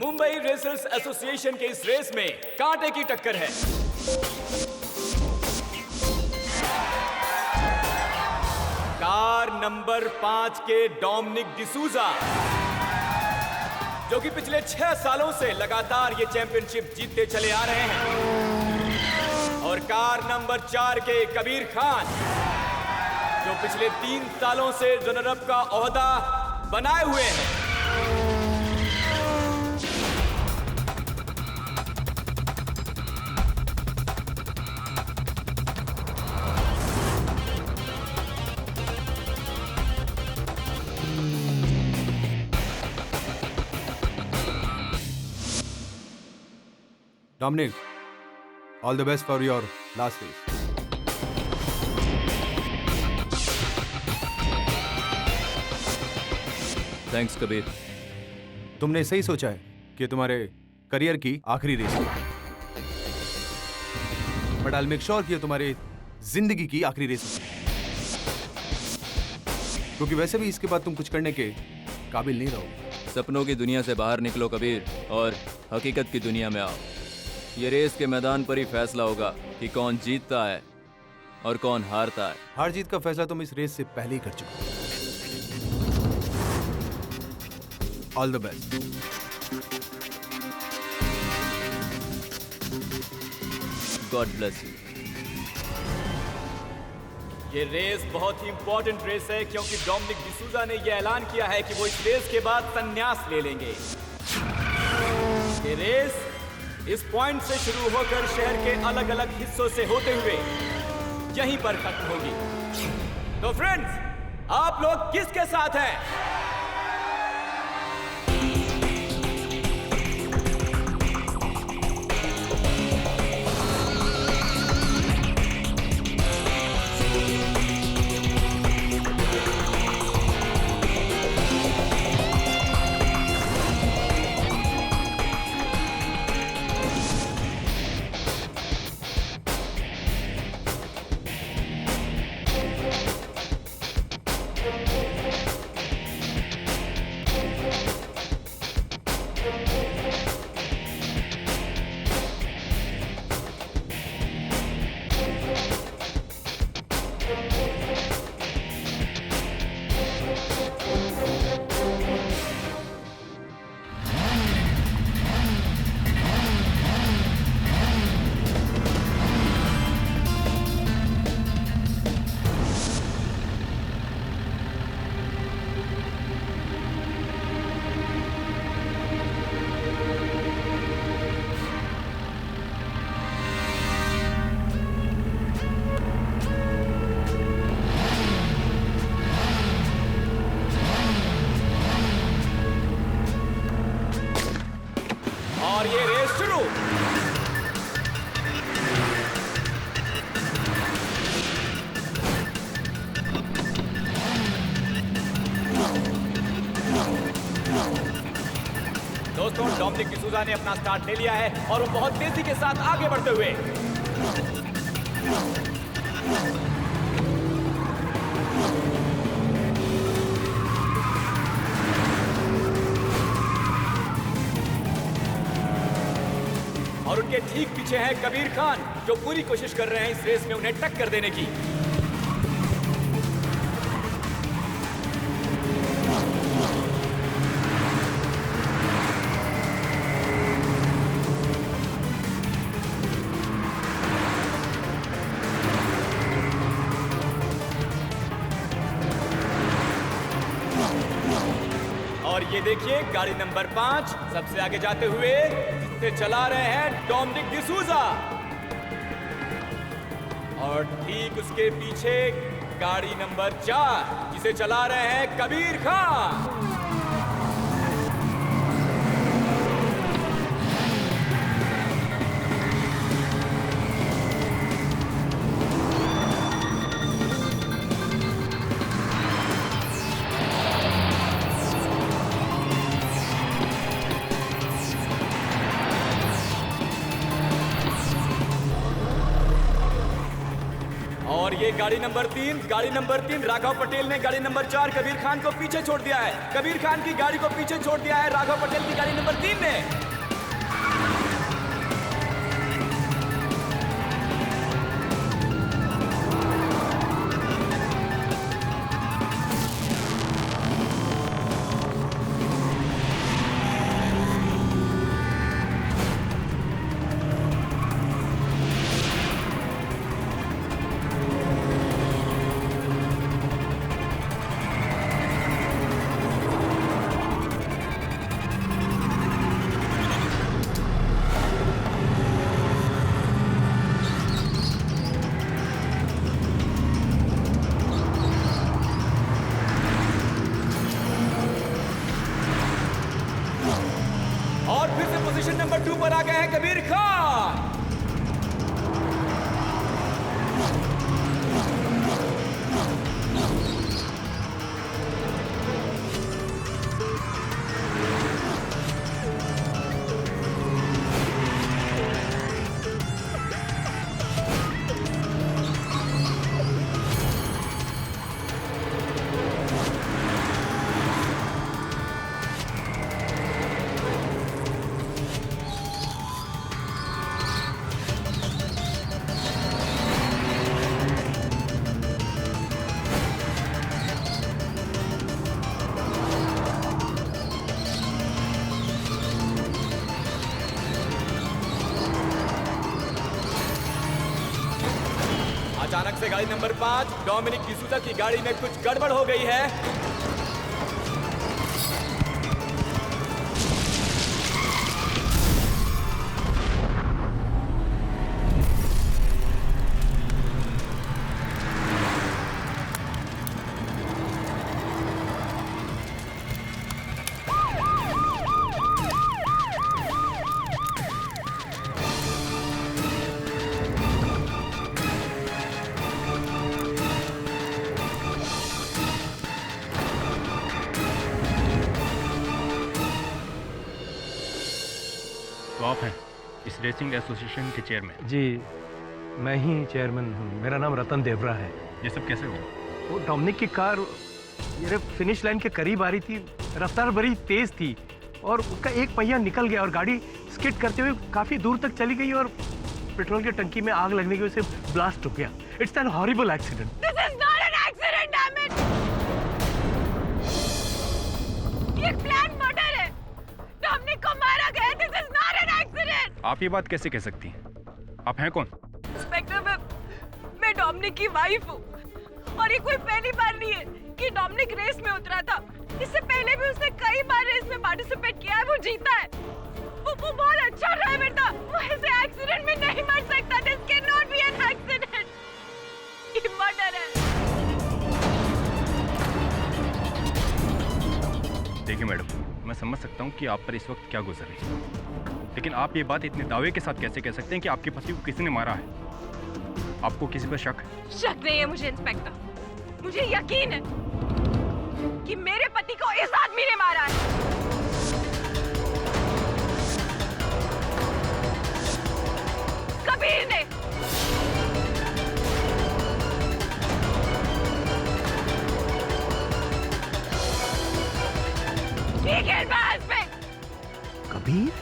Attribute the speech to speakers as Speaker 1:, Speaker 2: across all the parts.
Speaker 1: Mumbai racers association के इस race में कांटे की टक्कर है। कार नंबर 5 के डोमिनिक डिसूजा, जो कि पिछले 6 सालों से लगातार ये चैंपियनशिप जीतते चले आ रहे हैं, और कार नंबर 4 के कबीर खान, जो पिछले 3 सालों से रनर अप का ओहदा बनाए हुए हैं।
Speaker 2: Dominic, all the best for your last race.
Speaker 3: Thanks Kabir.
Speaker 2: तुमने सही सोचा है कि तुम्हारे करियर की आखिरी रेस है, बट आई मेक श्योर कि तुम्हारे जिंदगी की आखिरी रेस है, क्योंकि वैसे भी इसके बाद तुम कुछ करने के काबिल नहीं रहोगे।
Speaker 3: सपनों की दुनिया से बाहर निकलो कबीर और हकीकत की दुनिया में आओ। ये रेस के मैदान पर ही फैसला होगा कि कौन जीतता है और कौन हारता है।
Speaker 2: हार जीत का फैसला तुम इस रेस से पहले ही कर चुके हो। All the best.
Speaker 3: God bless you.
Speaker 1: ये रेस बहुत ही इंपॉर्टेंट रेस है, क्योंकि डोमिनिक डिसूजा ने यह ऐलान किया है कि वो इस रेस के बाद संन्यास ले लेंगे। ये रेस इस पॉइंट से शुरू होकर शहर के अलग अलग हिस्सों से होते हुए यहीं पर खत्म होगी। तो फ्रेंड्स, आप लोग किसके साथ हैं? और ये रेस शुरू। दोस्तों, डोमिनिक डिसूजा ने अपना स्टार्ट ले लिया है और वो बहुत तेजी के साथ आगे बढ़ते हुए और उनके ठीक पीछे है कबीर खान, जो पूरी कोशिश कर रहे हैं इस रेस में उन्हें टक्कर देने की। और ये देखिए, गाड़ी नंबर 5 सबसे आगे जाते हुए इसे चला रहे हैं डोमिनिक डिसूजा, और ठीक उसके पीछे गाड़ी नंबर 4 जिसे चला रहे हैं कबीर खान। और ये ये गाड़ी नंबर 3 राघव पटेल ने गाड़ी नंबर 4 कबीर खान को पीछे छोड़ दिया है। कबीर खान की गाड़ी को पीछे छोड़ दिया है राघव पटेल की गाड़ी नंबर 3 ने। और फिर से पोजीशन नंबर 2 पर आ गए हैं कबीर खान। अचानक से गाड़ी नंबर 5 डोमिनिक डिसूजा की गाड़ी में कुछ गड़बड़ हो गई है।
Speaker 4: तो आप हैं इस रेसिंग एसोसिएशन के चेयरमैन?
Speaker 5: जी, मैं ही चेयरमैन हूँ। मेरा नाम रतन देवरा है।
Speaker 4: ये सब कैसे हुआ?
Speaker 5: वो डोमिनिक की कार ये फिनिश लाइन के करीब आ रही थी, रफ्तार बड़ी तेज थी और उसका एक पहिया निकल गया और गाड़ी स्किड करते हुए काफी दूर तक चली गई और पेट्रोल की टंकी में आग लगने की वजह से ब्लास्ट हो गया। It's an horrible accident.
Speaker 6: This is not an accident, damn it. ये प्लान मर्डर है। डोमिनिक को मारा गया। This is not an accident.
Speaker 4: आप ये बात कैसे कह सकती हैं? आप हैं कौन?
Speaker 6: इंस्पेक्टर, मैं डोमिनिक की वाइफ हूँ और ये कोई पहली बार नहीं है कि डोमिनिक रेस में उतरा था। इससे पहले भी उसने कई बार रेस में पार्टिसिपेट किया है, वो जीता है। वो बहुत अच्छा ड्राइवर था। वो ऐसे एक्सीडेंट में नहीं मर सकता। This can not be an accident. ये मर्डर है।
Speaker 4: देखिए मैडम, मैं समझ सकता हूँ कि आप पर इस वक्त क्या गुजर रही है, लेकिन आप ये बात इतने दावे के साथ कैसे कह सकते हैं कि आपके पति को किसी ने मारा है? आपको किसी पर शक है?
Speaker 6: शक नहीं है मुझे इंस्पेक्टर। मुझे यकीन है कि मेरे पति को इस आदमी ने मारा है। कबीर ने। ठीक है बस में।
Speaker 5: कबीर?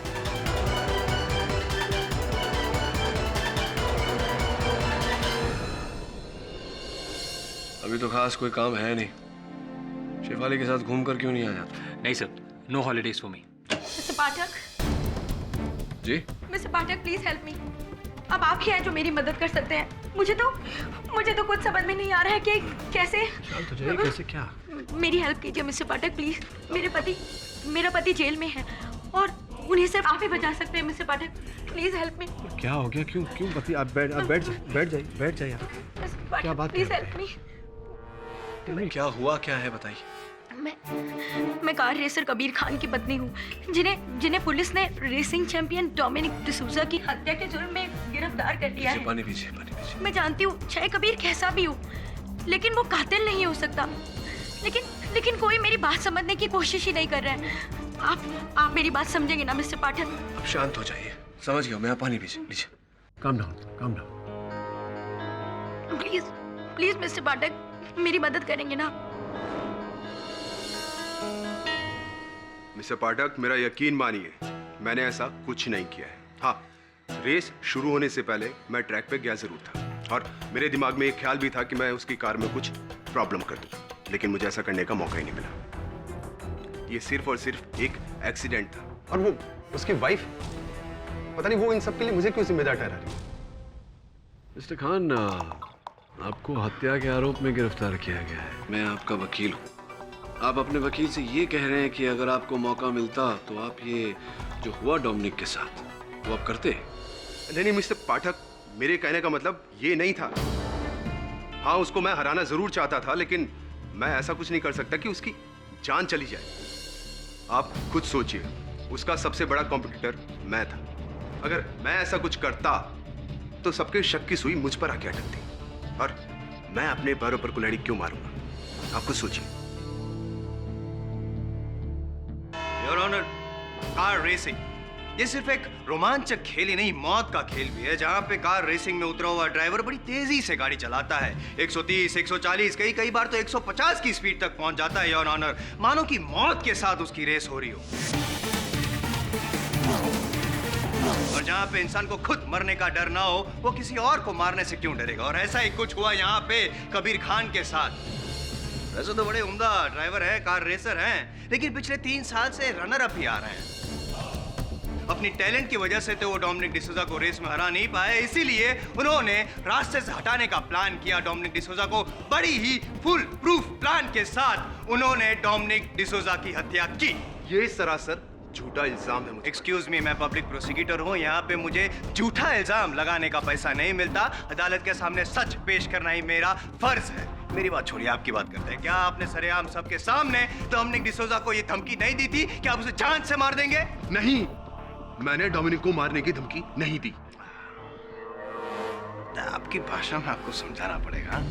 Speaker 7: अभी तो खास कोई काम है नहीं। शेफाली के साथ घूमकर क्यों नहीं आ जाता?
Speaker 8: नहीं sir, no holidays for me.
Speaker 9: Mister Pathak,
Speaker 7: ji?
Speaker 9: Mister Pathak please help me. अब आप ही हैं जो मेरी मदद कर सकते हैं। मुझे तो कुछ समझ में नहीं आ रहा है कि कैसे।
Speaker 7: शांत हो जाइए। कैसे क्या?
Speaker 9: मेरी हेल्प कीजिए मिस्टर पाठक प्लीज। मेरा पति जेल में है और उन्हें सिर्फ आप ही बचा सकते हैं मिस्टर पाठक। प्लीज हेल्प मी।
Speaker 7: क्या हो गया? क्यों पति? आप बैठ जाइए आप। क्या बात
Speaker 9: प्लीज
Speaker 7: कर
Speaker 9: हेल्प मी।
Speaker 7: क्या हुआ? क्या है बताइए।
Speaker 9: मैं कार रेसर कबीर खान की पत्नी हूँ, जिन्हें पुलिस ने रेसिंग चैंपियन डोमिनिक डिसूजा की हत्या के जुर्म में गिरफ्तार कर लिया है।
Speaker 7: पानी पीछे।
Speaker 9: मैं जानती हूँ चाहे कबीर कैसा भी हो, लेकिन वो कातिल नहीं हो सकता। लेकिन कोई मेरी बात समझने की कोशिश ही नहीं कर रहा है। आप मेरी बात समझेंगे ना मिस्टर पाठक?
Speaker 7: अब शांत हो जाइए। समझ गया मैं। आप पानी पीछे। Calm down.
Speaker 9: Please please mister Pathak मेरी मदद करेंगे ना?
Speaker 7: मिस्टर पाठक, मेरा यकीन मानिए, मैंने ऐसा कुछ नहीं किया है। हाँ, रेस शुरू होने से पहले मैं ट्रैक पे गया जरूर था और मेरे दिमाग में एक ख्याल भी था कि मैं उसकी कार में कुछ प्रॉब्लम कर दूं, लेकिन मुझे ऐसा करने का मौका ही नहीं मिला। ये सिर्फ और सिर्फ एक एक्सीडेंट था। और वो उसकी वाइफ, पता नहीं वो इन सब के लिए मुझे क्यों जिम्मेदार ठहरा रही है।
Speaker 10: मिस्टर खान, आपको हत्या के आरोप में गिरफ्तार किया गया है। मैं आपका वकील हूँ। आप अपने वकील से ये कह रहे हैं कि अगर आपको मौका मिलता तो आप ये जो हुआ डोमिनिक के साथ वो आप करते?
Speaker 7: नहीं मिस्टर पाठक, मेरे कहने का मतलब ये नहीं था। हाँ, उसको मैं हराना जरूर चाहता था, लेकिन मैं ऐसा कुछ नहीं कर सकता कि उसकी जान चली जाए। आप खुद सोचिए, उसका सबसे बड़ा कॉम्पिटिटर मैं था। अगर मैं ऐसा कुछ करता तो सबके शक की सुई मुझ पर आके अटकती, और मैं अपने पैरों पर कुल्हाड़ी क्यों मारूंगा? आप खुद सोचिए।
Speaker 11: योर ऑनर, कार रेसिंग ये सिर्फ एक रोमांचक खेल ही नहीं, मौत का खेल भी है, जहां पे कार रेसिंग में उतरा हुआ ड्राइवर बड़ी तेजी से गाड़ी चलाता है। 130, 140, कई बार तो 150 की स्पीड तक पहुंच जाता है योर ऑनर, मानो कि मौत के साथ उसकी रेस हो रही हो। और जहां पे इंसान को खुद मरने का डर ना हो, वो किसी और को मारने से क्यों डरेगा? और ऐसा ही कुछ हुआ यहाँ पे कबीर खान के साथ। वैसे तो बड़े उम्दा ड्राइवर है, कार रेसर हैं, लेकिन पिछले 3 साल से रनर अप ही आ रहे हैं। अपनी टैलेंट की वजह से तो वो डोमिनिक डिसूजा को रेस में हरा नहीं पाए, इसीलिए उन्होंने रास्ते से हटाने का प्लान किया। डोमिनिक डिसूजा को बड़ी ही फुल प्रूफ प्लान के साथ उन्होंने डोमिनिक डिसूजा की हत्या की।
Speaker 7: ये सरासर झूठा इल्जाम है।
Speaker 11: एक्सक्यूज मी, मैं पब्लिक प्रोसिक्यूटर हूँ, यहाँ पे मुझे झूठा इल्जाम लगाने का पैसा नहीं मिलता। अदालत के सामने सच पेश करना ही मेरा फर्ज है। मेरी बात छोड़िए, आपकी बात करते हैं। क्या आपने सरेआम सबके सामने डोमिनिक डिसूजा को ये धमकी नहीं दी थी कि आप उसे जान से मार देंगे?
Speaker 7: नहीं, मैंने डोमिनिक को मारने की धमकी नहीं दी।
Speaker 11: आपकी भाषा में आपको समझाना पड़ेगा।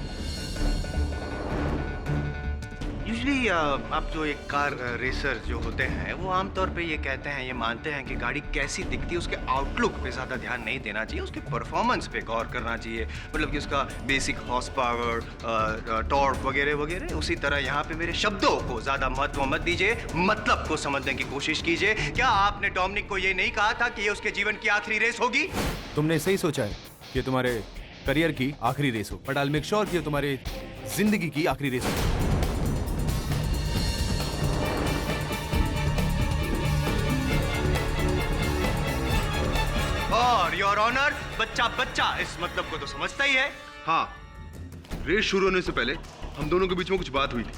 Speaker 11: यूजुअली आप जो एक कार रेसर जो होते हैं, वो आमतौर पे ये कहते हैं, ये मानते हैं कि गाड़ी कैसी दिखती है उसके आउटलुक पे ज़्यादा ध्यान नहीं देना चाहिए, उसके परफॉर्मेंस पे गौर करना चाहिए। मतलब कि उसका बेसिक हॉर्स पावर, टॉर्क वगैरह वगैरह। उसी तरह यहाँ पे मेरे शब्दों को ज़्यादा महत्व मत दीजिए, मतलब को समझने की कोशिश कीजिए। क्या आपने डोमिनिक को ये नहीं कहा था कि ये उसके जीवन की आखिरी रेस होगी?
Speaker 2: तुमने सही सोचा है कि तुम्हारे करियर की आखिरी रेस हो, but I will make sure कि तुम्हारी जिंदगी की आखिरी रेस हो।
Speaker 11: और योर ऑनर, बच्चा इस मतलब को तो समझता ही है।
Speaker 7: हाँ, रेस शुरू होने से पहले हम दोनों के बीच में कुछ बात हुई थी,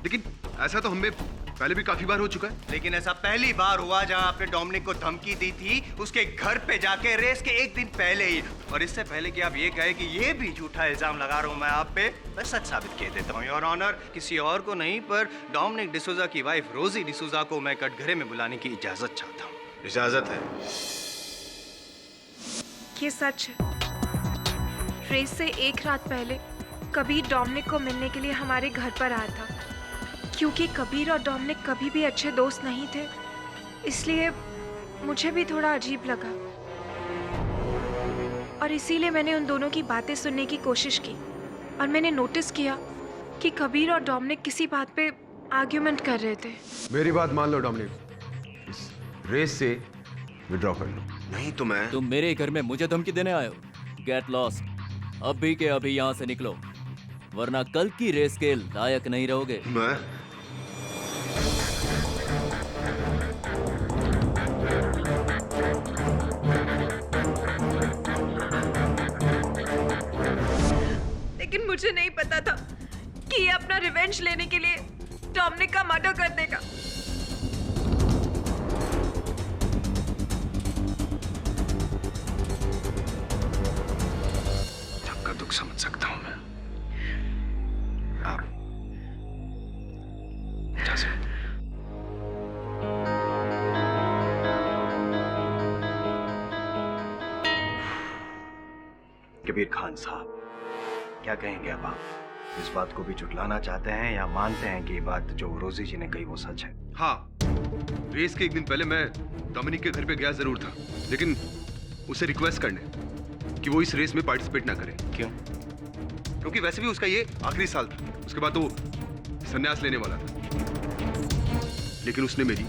Speaker 7: लेकिन ऐसा तो हमें पहले भी काफी बार हो चुका है।
Speaker 11: लेकिन ऐसा पहली बार हुआ जहां आपने डोमिनिक को धमकी दी थी उसके घर पे जाके, रेस के एक दिन पहले ही। और इससे पहले कि आप ये कहे कि ये भी झूठा इल्जाम लगा रहा हूं मैं आप पे, मैं सच साबित किए देता हूं योर ऑनर। किसी और को नहीं, पर डोमिनिक डिसूजा की वाइफ रोजी डिसूजा को मैं कटघरे में बुलाने की इजाजत चाहता हूँ।
Speaker 7: इजाजत है।
Speaker 6: ये सच है। रेस से एक रात पहले कबीर डोमिनिक को मिलने के लिए हमारे घर पर आया था। क्योंकि कबीर और डोमिनिक कभी भी अच्छे दोस्त नहीं थे, इसलिए मुझे भी थोड़ा अजीब लगा, और इसीलिए मैंने उन दोनों की बातें सुनने की कोशिश की। और मैंने नोटिस किया कि कबीर और डोमिनिक किसी बात पे आर्ग्यूमेंट कर रहे थे।
Speaker 7: मेरी बात मान लो डोमिनिक, इस रेस से विड्रॉ कर लो। नहीं तो मैं।
Speaker 3: तुम मेरे घर में मुझे धमकी देने आए हो? Get lost. अभी के अभी यहाँ से निकलो, वरना कल की रेस के लायक नहीं रहोगे।
Speaker 7: मैं?
Speaker 6: लेकिन मुझे नहीं पता था कि ये अपना रिवेंज लेने के लिए डोमिनिक का मर्डर कर देगा।
Speaker 11: आपका दुख समझ सकता हूं मैं। आप जा सकते। कबीर खान साहब, क्या कहेंगे अब आप? इस बात को भी झुटलाना चाहते हैं या मानते हैं कि ये बात जो रोजी जी ने कही वो सच है?
Speaker 7: हाँ, रेस के एक दिन पहले मैं डोमिनिक के घर पे गया जरूर था, लेकिन उसे रिक्वेस्ट करने कि वो इस रेस में पार्टिसिपेट ना करे।
Speaker 11: क्यों?
Speaker 7: क्योंकि वैसे भी उसका ये आखिरी साल था। उसके बाद तो वो संन्यास लेने वाला था, लेकिन उसने मेरी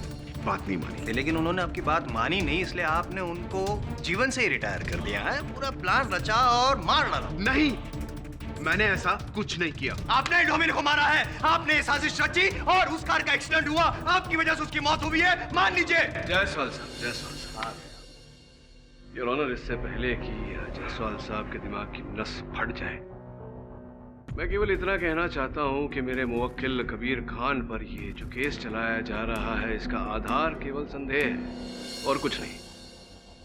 Speaker 7: बात नहीं मानी।
Speaker 11: लेकिन उन्होंने आपकी बात मानी नहीं, इसलिए आपने उनको जीवन से ही रिटायर कर दिया है। पूरा प्लान रचा और मार डाला।
Speaker 7: नहीं, मैंने ऐसा कुछ नहीं किया।
Speaker 11: आपने डोमिनिक को मारा है, आपने साजिश रची और उस कार का एक्सीडेंट हुआ, आपकी वजह से उसकी मौत हुई है, मान लीजिए।
Speaker 10: जायसवाल साहब, योर ऑनर, इससे पहले कि जायसवाल साहब के दिमाग की नस फट जाए, मैं केवल इतना कहना चाहता हूं कि मेरे मुवक्किल कबीर खान पर ये जो केस चलाया जा रहा है, इसका आधार केवल संदेह है और कुछ नहीं।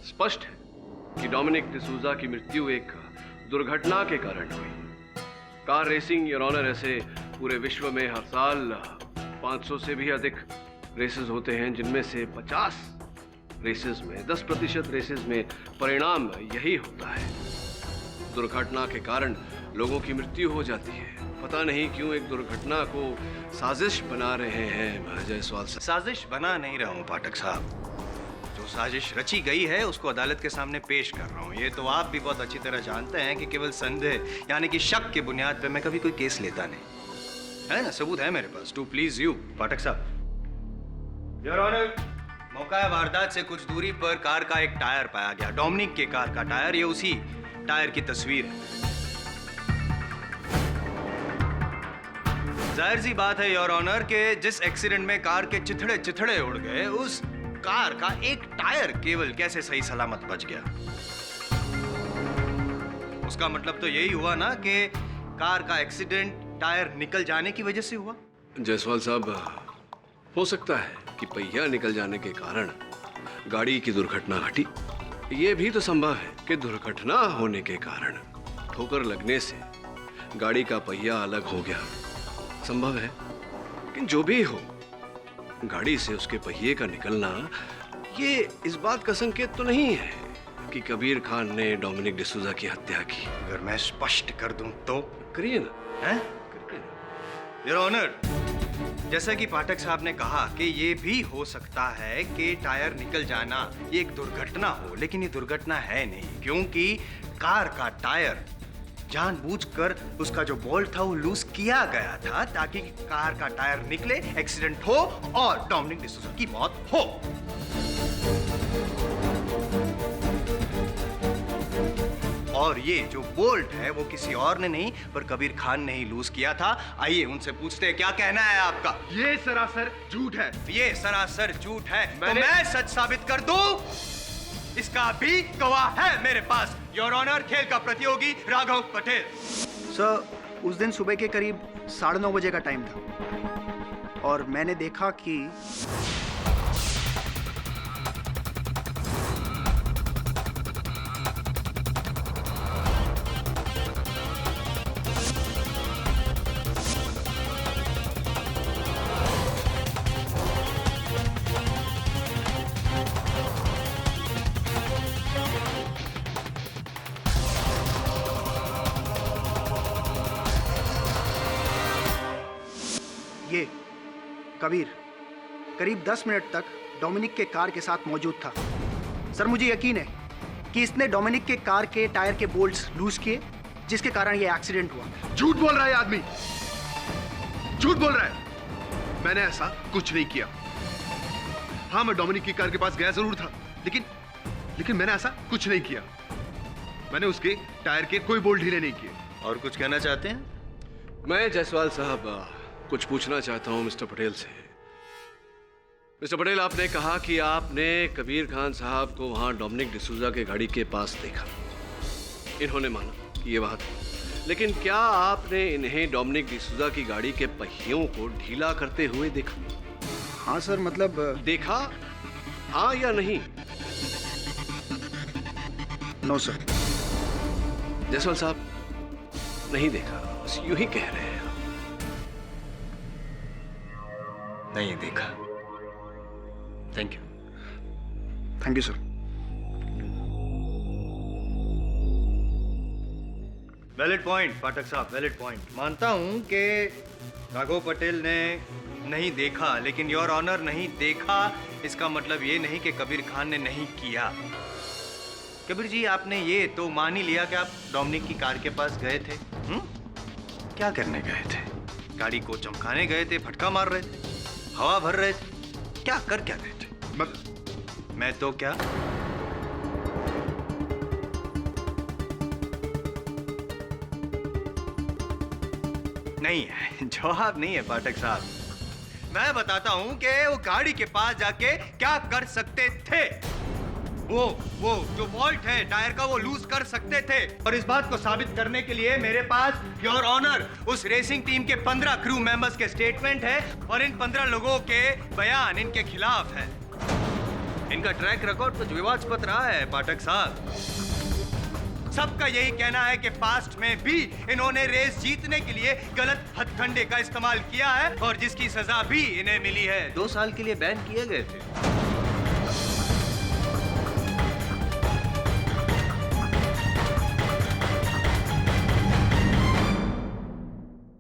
Speaker 10: स्पष्ट है कि डोमिनिक डिसूजा की मृत्यु एक दुर्घटना के कारण हुई। कार रेसिंग, योर ऑनर, ऐसे पूरे विश्व में हर साल 500 से भी अधिक रेसेस होते हैं, जिनमें से 50 रेसेस में, 10% रेसेस में परिणाम यही होता है। दुर्घटना के कारण लोगों की मृत्यु हो जाती है। पता नहीं क्यों एक दुर्घटना को साजिश बना रहे हैं जायसवाल साहब।
Speaker 11: साजिश बना नहीं रहा हूँ पाठक साहब, जो साजिश रची गई है उसको अदालत के सामने पेश कर रहा हूँ। ये तो आप भी बहुत अच्छी तरह जानते हैं कि केवल संदेह यानी कि शक की बुनियाद पे मैं कभी कोई केस लेता नहीं, है ना? सबूत है मेरे पास, to please you Pathak sahab. Your honour, मौका वारदात से कुछ दूरी पर कार का एक टायर पाया गया, डोमिनिक के कार का टायर। ये उसी टायर की तस्वीर है। जाहिर सी बात है योर ऑनर के जिस एक्सीडेंट में कार के चिथड़े चिथड़े उड़ गए, उस कार का एक टायर केवल कैसे सही सलामत बच गया। उसका मतलब तो यही हुआ ना कि कार का एक्सीडेंट टायर निकल जाने की वजह से हुआ।
Speaker 10: जायसवाल साहब, हो सकता है कि पहिया निकल जाने के कारण गाड़ी की दुर्घटना घटी। ये भी तो संभव है कि दुर्घटना होने के कारण ठोकर लगने से गाड़ी का पहिया अलग हो गया। संभव है, लेकिन जो भी हो, गाड़ी से उसके पहिए का निकलना ये इस बात का संकेत तो नहीं है कि कबीर खान ने डोमिनिक डिसूजा की हत्या की।
Speaker 11: अगर मैं स्पष्ट कर दूं तो?
Speaker 10: करिए ना।
Speaker 11: हैं? योर ऑनर, जैसा कि पाठक साहब ने कहा कि ये भी हो सकता है कि टायर निकल जाना ये एक दुर्घटना हो, लेकिन ये दुर्घटना है नहीं, क्योंकि कार का टायर जानबूझकर उसका जो बोल्ट था वो लूज किया गया था ताकि कार का टायर निकले, एक्सीडेंट हो और डोमिनिक डिसूजा की मौत हो। और ये जो बोल्ट है वो किसी और ने नहीं पर कबीर खान ने ही लूज किया था। आइए उनसे पूछते हैं, क्या कहना है आपका?
Speaker 7: ये सरासर झूठ है।
Speaker 11: ये सरासर झूठ है तो मैं सच साबित कर दूं? इसका भी गवाह है मेरे पास, योर ऑनर, खेल का प्रतियोगी राघव पटेल।
Speaker 12: सर, उस दिन सुबह के करीब 9:30 बजे का टाइम था और मैंने देखा कि ये कबीर करीब 10 मिनट तक डोमिनिक के कार के साथ मौजूद था। सर, मुझे यकीन है कि इसने डोमिनिक के कार के टायर के बोल्ट्स लूज किए, जिसके कारण ये एक्सीडेंट हुआ।
Speaker 7: झूठ बोल रहा है आदमी, झूठ बोल रहा है। मैंने ऐसा कुछ नहीं किया। हाँ, मैं डोमिनिक की कार के पास गया जरूर था, लेकिन मैंने ऐसा कुछ नहीं किया। मैंने उसके टायर के कोई बोल्ट ढीले नहीं किए।
Speaker 11: और कुछ कहना चाहते हैं?
Speaker 10: मैं जायसवाल साहब कुछ पूछना चाहता हूं मिस्टर पटेल से। मिस्टर पटेल, आपने कहा कि आपने कबीर खान साहब को वहां डोमिनिक डिसूजा के गाड़ी के पास देखा। इन्होंने माना कि ये वहां था, लेकिन क्या आपने इन्हें डोमिनिक डिसूजा की गाड़ी के पहियों को ढीला करते हुए देखा?
Speaker 12: हाँ सर, मतलब
Speaker 10: देखा, हाँ या नहीं?
Speaker 12: No sir.
Speaker 10: जायसवाल साहब, नहीं देखा, बस यूं ही कह रहे हैं।
Speaker 11: नहीं देखा। Thank you.
Speaker 12: Thank you sir.
Speaker 11: Valid point Pathak साहब, वैलिड पॉइंट। मानता हूं कि राघव पटेल ने नहीं देखा, लेकिन योर ऑनर नहीं देखा इसका मतलब ये नहीं कि कबीर खान ने नहीं किया। कबीर जी, आपने ये तो मान ही लिया कि आप डोमिनिक की कार के पास गए थे। क्या करने गए थे? गाड़ी को चमकाने गए थे, फटका मार रहे थे, हवा भर रहे थे, क्या कर क्या रहे थे? मैं तो क्या? नहीं है, जवाब नहीं है पाठक साहब। मैं बताता हूं कि वो गाड़ी के पास जाके क्या कर सकते थे। वो जो वॉल्ट है टायर का, वो लूज कर सकते थे। और इस बात को साबित करने के लिए मेरे पास योर ऑनर उस रेसिंग टीम के 15 क्रू मेंबर्स के स्टेटमेंट है और इन 15 लोगों के बयान इनके खिलाफ है। इनका ट्रैक रिकॉर्ड कुछ विवादास्पद रहा है पाठक साहब। सबका यही कहना है कि पास्ट में भी इन्होंने रेस जीतने के लिए गलत हथकंडे का इस्तेमाल किया है और जिसकी सजा भी इन्हें मिली है। 2 साल के लिए बैन किए गए थे।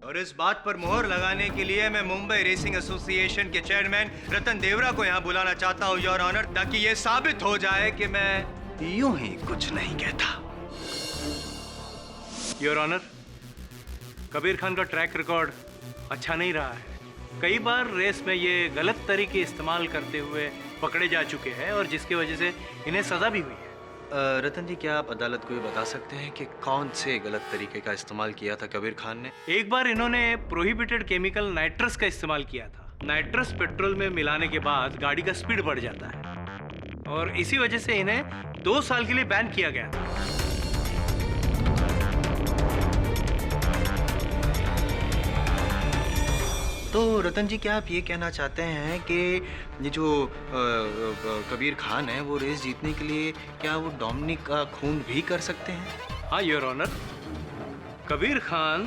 Speaker 11: और इस बात पर मोहर लगाने के लिए मैं मुंबई रेसिंग एसोसिएशन के चेयरमैन रतन देवरा को यहाँ बुलाना चाहता हूँ योर ऑनर, ताकि ये साबित हो जाए कि मैं यूं ही कुछ नहीं कहता।
Speaker 5: योर ऑनर, कबीर खान का ट्रैक रिकॉर्ड अच्छा नहीं रहा है। कई बार रेस में ये गलत तरीके इस्तेमाल करते हुए पकड़े जा चुके हैं और जिसकी वजह से इन्हें सजा भी हुई है।
Speaker 11: रतन जी, क्या आप अदालत को ये बता सकते हैं कि कौन से गलत तरीके का इस्तेमाल किया था कबीर खान ने?
Speaker 5: एक बार इन्होंने प्रोहिबिटेड केमिकल नाइट्रस का इस्तेमाल किया था। नाइट्रस पेट्रोल में मिलाने के बाद गाड़ी का स्पीड बढ़ जाता है और इसी वजह से इन्हें 2 साल के लिए बैन किया गया था।
Speaker 11: तो रतन जी, क्या आप ये कहना चाहते हैं कि ये जो कबीर खान है वो रेस जीतने के लिए क्या वो डोमिनिक का खून भी कर सकते हैं?
Speaker 5: हाँ your honour, Kabir Khan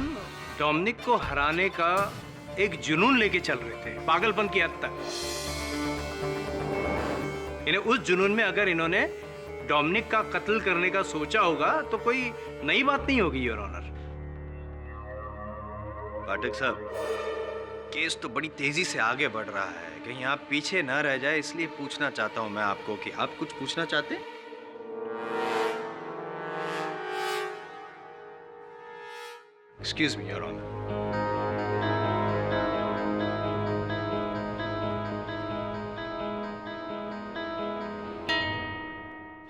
Speaker 5: Dominic को हराने का एक जुनून लेके चल रहे थे, पागलपन की हद तक। इन्हें उस जुनून में अगर इन्होंने डोमिनिक का कत्ल करने का सोचा होगा तो कोई नई बात नहीं होगी योर ऑनर।
Speaker 11: पाठक साहब, केस तो बड़ी तेजी से आगे बढ़ रहा है, कहीं आप पीछे न रह जाए, इसलिए पूछना चाहता हूं मैं आपको कि आप कुछ पूछना चाहते हैं? Excuse me your honour.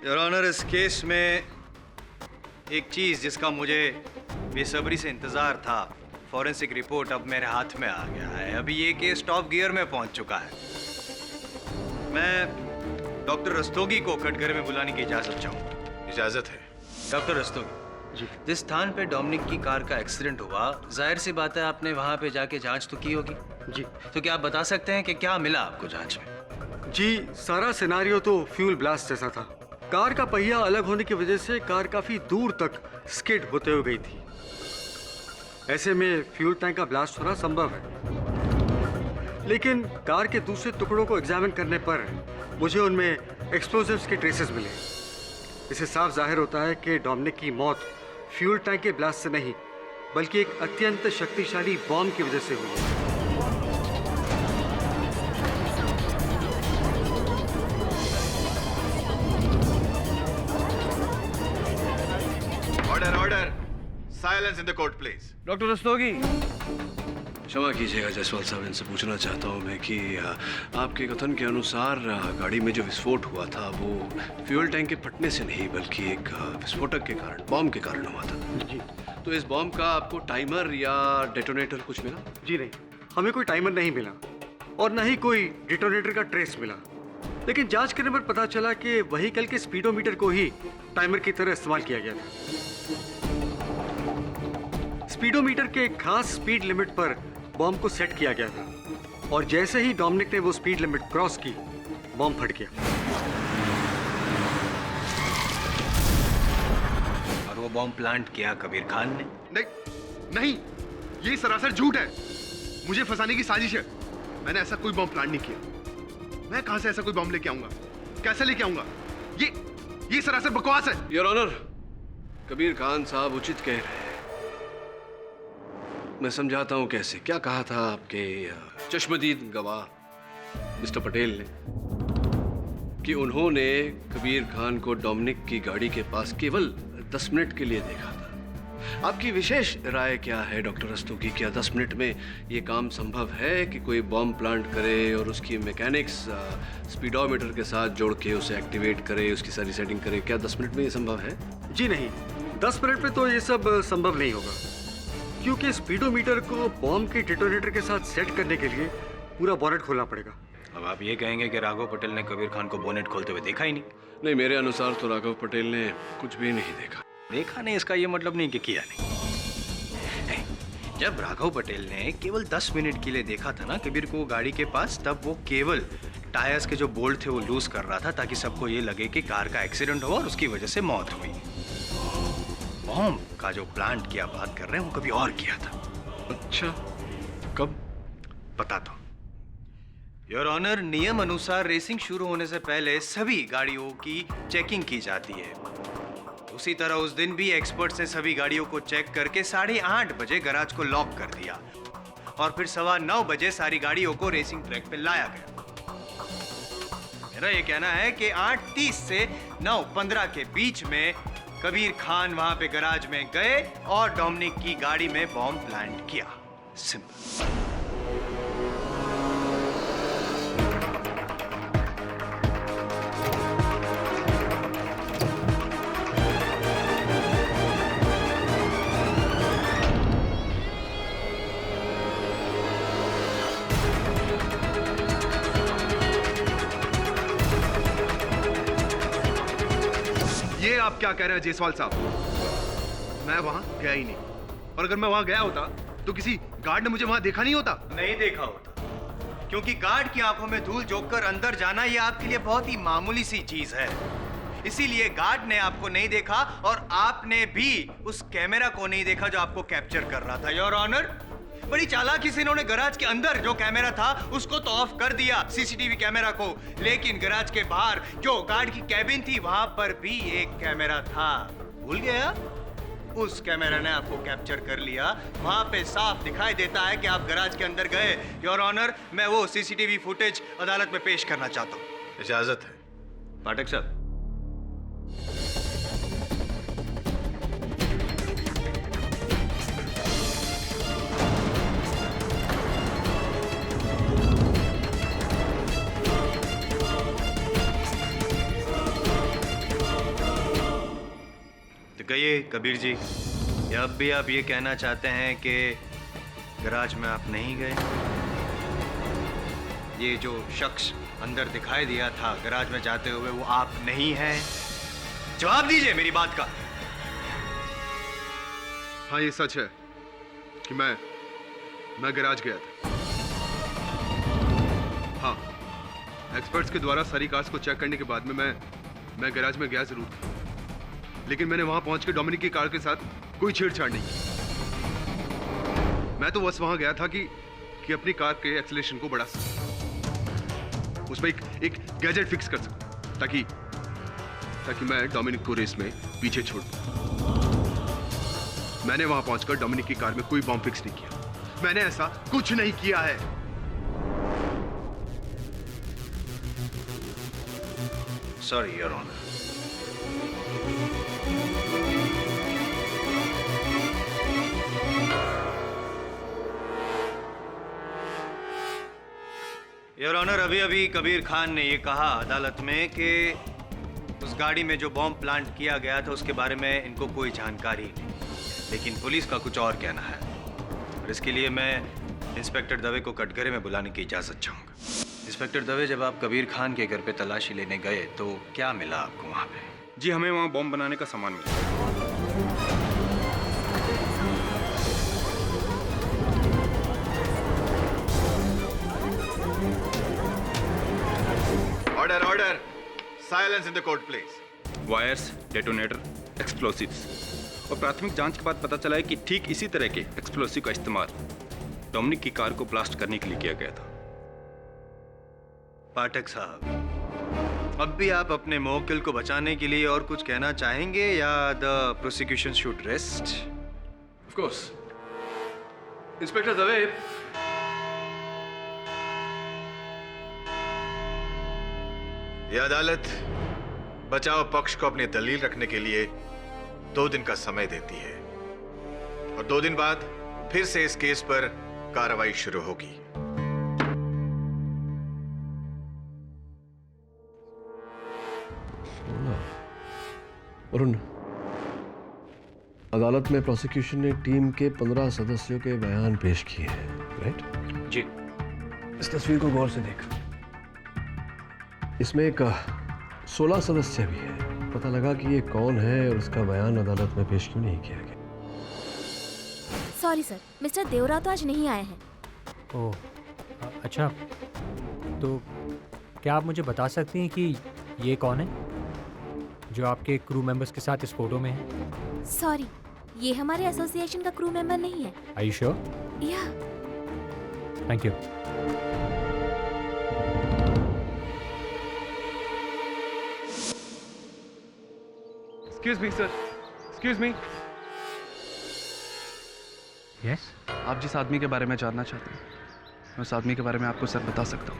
Speaker 11: Your honour, इस केस में एक चीज जिसका मुझे बेसब्री से इंतजार था, फॉरेंसिक रिपोर्ट अब मेरे हाथ में आ गया है। अभी ये केस टॉप गियर में पहुंच चुका है। मैं डॉक्टर रस्तोगी को कटघरे में बुलाने की इजाजत चाहूंगा।
Speaker 7: इजाजत है।
Speaker 11: डॉक्टर रस्तोगी जी, जिस स्थान पे डोमिनिक की कार का एक्सीडेंट हुआ, जाहिर सी बात है आपने वहां पे जाके जांच तो की होगी
Speaker 13: जी।
Speaker 11: तो क्या आप बता सकते हैं कि क्या मिला आपको जांच में?
Speaker 13: जी, सारा सिनारियो तो फ्यूल ब्लास्ट जैसा था। कार का पहिया अलग होने की वजह से कार काफी दूर तक स्किड होते हुए गई थी। ऐसे में फ्यूल टैंक का ब्लास्ट होना संभव है, लेकिन कार के दूसरे टुकड़ों को एग्जामिन करने पर मुझे उनमें एक्सप्लोजिव्स के ट्रेसेस मिले। इससे साफ जाहिर होता है कि डोमिनिक की मौत फ्यूल टैंक के ब्लास्ट से नहीं, बल्कि एक अत्यंत शक्तिशाली बॉम्ब की वजह से हुई है।
Speaker 7: Order order, silence in the court please.
Speaker 5: Doctor Rastogi.
Speaker 10: क्षमा कीजिएगा जायसवाल साहब, इनसे पूछना चाहता हूँ मैं कि आपके कथन के अनुसार गाड़ी में जो विस्फोट हुआ था वो फ्यूल टैंक के फटने से नहीं बल्कि एक विस्फोटक के कारण, बॉम्ब के कारण हुआ था।
Speaker 13: जी।
Speaker 10: तो इस बॉम्ब का आपको टाइमर या डेटोनेटर कुछ मिला?
Speaker 13: जी नहीं, हमें कोई टाइमर नहीं मिला और न ही कोई डिटोनेटर का ट्रेस मिला। लेकिन जांच करने पर पता चला कि व्हीकल के स्पीडोमीटर को ही टाइमर की तरह इस्तेमाल किया गया था। स्पीडोमीटर के एक खास स्पीड लिमिट पर बॉम्ब को सेट किया गया था और जैसे ही डोमिनिक ने वो स्पीड लिमिट क्रॉस की, बॉम्ब फट गया।
Speaker 11: और वो बॉम्ब प्लांट किया कबीर खान ने?
Speaker 7: नहीं, ये सरासर झूठ है। मुझे फंसाने की साजिश है। मैंने ऐसा कोई बॉम्ब प्लांट नहीं किया। मैं कहां से ऐसा कोई बॉम्ब लेके आऊंगा? कैसे लेके आऊंगा? ये सरासर बकवास है।
Speaker 10: योर ऑनर, कबीर खान साहब उचित कह रहे हैं। मैं समझाता हूं कैसे। क्या कहा था आपके चश्मदीद गवाह मिस्टर पटेल ने कि उन्होंने कबीर खान को डोमिनिक की गाड़ी के पास केवल 10 मिनट के लिए देखा था। आपकी विशेष राय क्या है डॉक्टर रस्तोगी? क्या 10 मिनट में ये काम संभव है कि कोई बॉम्ब प्लांट करे और उसकी मैकेनिक्स स्पीडोमीटर के साथ जोड़ के उसे एक्टिवेट करे, उसकी सारी सेटिंग करे? क्या 10 मिनट में ये संभव है?
Speaker 13: जी नहीं, 10 मिनट में तो ये सब संभव नहीं होगा, क्योंकि स्पीडोमीटर को बॉम्ब के डेटोनेटर के साथ सेट करने के लिए पूरा बोनेट खोलना पड़ेगा।
Speaker 11: अब आप ये कहेंगे कि राघव पटेल ने कबीर खान को बोनेट खोलते हुए देखा ही नहीं?
Speaker 10: नहीं, मेरे अनुसार तो राघव पटेल ने कुछ भी नहीं देखा।
Speaker 11: देखा नहीं इसका ये मतलब नहीं कि किया नहीं। जब राघव पटेल ने केवल 10 मिनट के लिए देखा था ना कबीर को गाड़ी के पास, तब वो केवल टायर्स के जो बोल्ट थे वो लूज कर रहा था ताकि सबको ये लगे कि कार का एक्सीडेंट हुआ और उसकी वजह से मौत हुई। बॉम्ब का जो प्लांट की आप बात कर रहे हैं वो कभी और किया था।
Speaker 10: अच्छा, कब?
Speaker 11: पता तो योर ऑनर, नियम अनुसार रेसिंग शुरू होने से पहले सभी गाड़ियों की चेकिंग की जाती है। उसी तरह उस दिन भी एक्सपर्ट्स ने सभी गाड़ियों को चेक करके 8:30 बजे गैराज को लॉक कर दिया और फिर 9:15 बजे सारी गाड़ियों को रेसिंग ट्रैक पे लाया गया। मेरा ये कहना है कि 8:30 से 9:15 के बीच में कबीर खान वहां पे गैराज में गए और डोमिनिक की गाड़ी में बॉम्ब प्लांट किया। सिंपल।
Speaker 7: ये आप क्या कह रहे हैं जायसवाल साहब? मैं वहां गया ही नहीं, और अगर मैं वहां गया होता तो किसी गार्ड ने मुझे वहां देखा नहीं होता?
Speaker 11: नहीं देखा होता, क्योंकि गार्ड की आंखों में धूल झोंक कर अंदर जाना ये आपके लिए बहुत ही मामूली सी चीज है। इसीलिए गार्ड ने आपको नहीं देखा और आपने भी उस कैमरा को नहीं देखा जो आपको कैप्चर कर रहा था। योर ऑनर, बड़ी चालाकी से इन्होंने गैराज के अंदर जो कैमरा था उसको तो ऑफ कर दिया, सीसीटीवी कैमरा को, लेकिन गैराज के बाहर जो गार्ड की कैबिन थी वहां पर भी एक कैमरा था। भूल गया? उस कैमरा ने आपको कैप्चर कर लिया। वहां पे साफ दिखाई देता है कि आप गैराज के अंदर गए। योर ऑनर, मैं वो सीसीटीवी फुटेज अदालत में पेश करना चाहता हूँ।
Speaker 14: इजाजत है?
Speaker 11: पाठक साहब। कहिए कबीर जी, या अब भी आप ये कहना चाहते हैं कि गैराज में आप नहीं गए? ये जो शख्स अंदर दिखाई दिया था गैराज में जाते हुए वो आप नहीं हैं? जवाब दीजिए मेरी बात का।
Speaker 7: हाँ, ये सच है कि मैं गैराज गया था। हाँ, एक्सपर्ट्स के द्वारा सारी कार्स को चेक करने के बाद में मैं गैराज में गया जरूर था, लेकिन मैंने वहां पहुंच के डोमिनिक की कार के साथ कोई छेड़छाड़ नहीं की। मैं तो बस वहां गया था कि अपनी कार के एक्सेलरेशन को बढ़ा सकूं, उसमें एक गैजेट फिक्स कर सकूं ताकि मैं डोमिनिक को रेस में पीछे छोड़ दूं। मैंने वहां पहुंचकर डोमिनिक की कार में कोई बॉम्ब फिक्स नहीं किया। मैंने ऐसा कुछ नहीं किया है।
Speaker 11: Sorry your honour. Your honour, अभी कबीर खान ने ये कहा अदालत में कि उस गाड़ी में जो बॉम्ब प्लांट किया गया था उसके बारे में इनको कोई जानकारी नहीं, लेकिन पुलिस का कुछ और कहना है और इसके लिए मैं इंस्पेक्टर दवे को कटघरे में बुलाने की इजाज़त चाहूँगा। इंस्पेक्टर दवे, जब आप कबीर खान के घर पे तलाशी लेने गए तो क्या मिला आपको वहाँ पे?
Speaker 4: जी, हमें वहाँ बॉम्ब बनाने का सामान मिला।
Speaker 14: Order, silence in the court please.
Speaker 4: Wires, detonator, explosives, और प्राथमिक जांच के बाद पता चला है कि ठीक इसी तरह के एक्सप्लोसिव का इस्तेमाल डोमिनिक की कार को ब्लास्ट करने के लिए किया गया था।
Speaker 11: पाठक साहब, अब भी आप अपने मौकिल को बचाने के लिए और कुछ कहना चाहेंगे या the prosecution should rest?
Speaker 10: Of course. Inspector Dave,
Speaker 14: यह अदालत बचाव पक्ष को अपनी दलील रखने के लिए 2 दिन का समय देती है। और 2 दिन बाद फिर से इस केस पर कार्रवाई शुरू होगी।
Speaker 10: वरुण, अदालत में प्रोसिक्यूशन ने टीम के 15 सदस्यों के बयान पेश किए हैं, राइट?
Speaker 8: जी।
Speaker 10: इस तस्वीर को गौर से देख। इसमें एक 16 सदस्य भी है। पता लगा कि ये कौन है और उसका बयान अदालत में पेश क्यों नहीं किया गया?
Speaker 15: सॉरी सर, मिस्टर देवरा तो आज नहीं आए हैं।
Speaker 8: ओह, अच्छा। तो क्या आप मुझे बता सकती हैं कि ये कौन है जो आपके क्रू मेंबर्स के साथ इस फोटो में है?
Speaker 15: सॉरी, ये हमारे एसोसिएशन का क्रू मेंबर नहीं है।
Speaker 8: Are you sure?
Speaker 15: Yeah.
Speaker 8: Thank you.
Speaker 5: Excuse me sir, excuse me.
Speaker 8: Yes?
Speaker 16: आप जिस आदमी के बारे में जानना चाहते हैं, मैं उस आदमी के बारे में आपको सर बता सकता हूँ।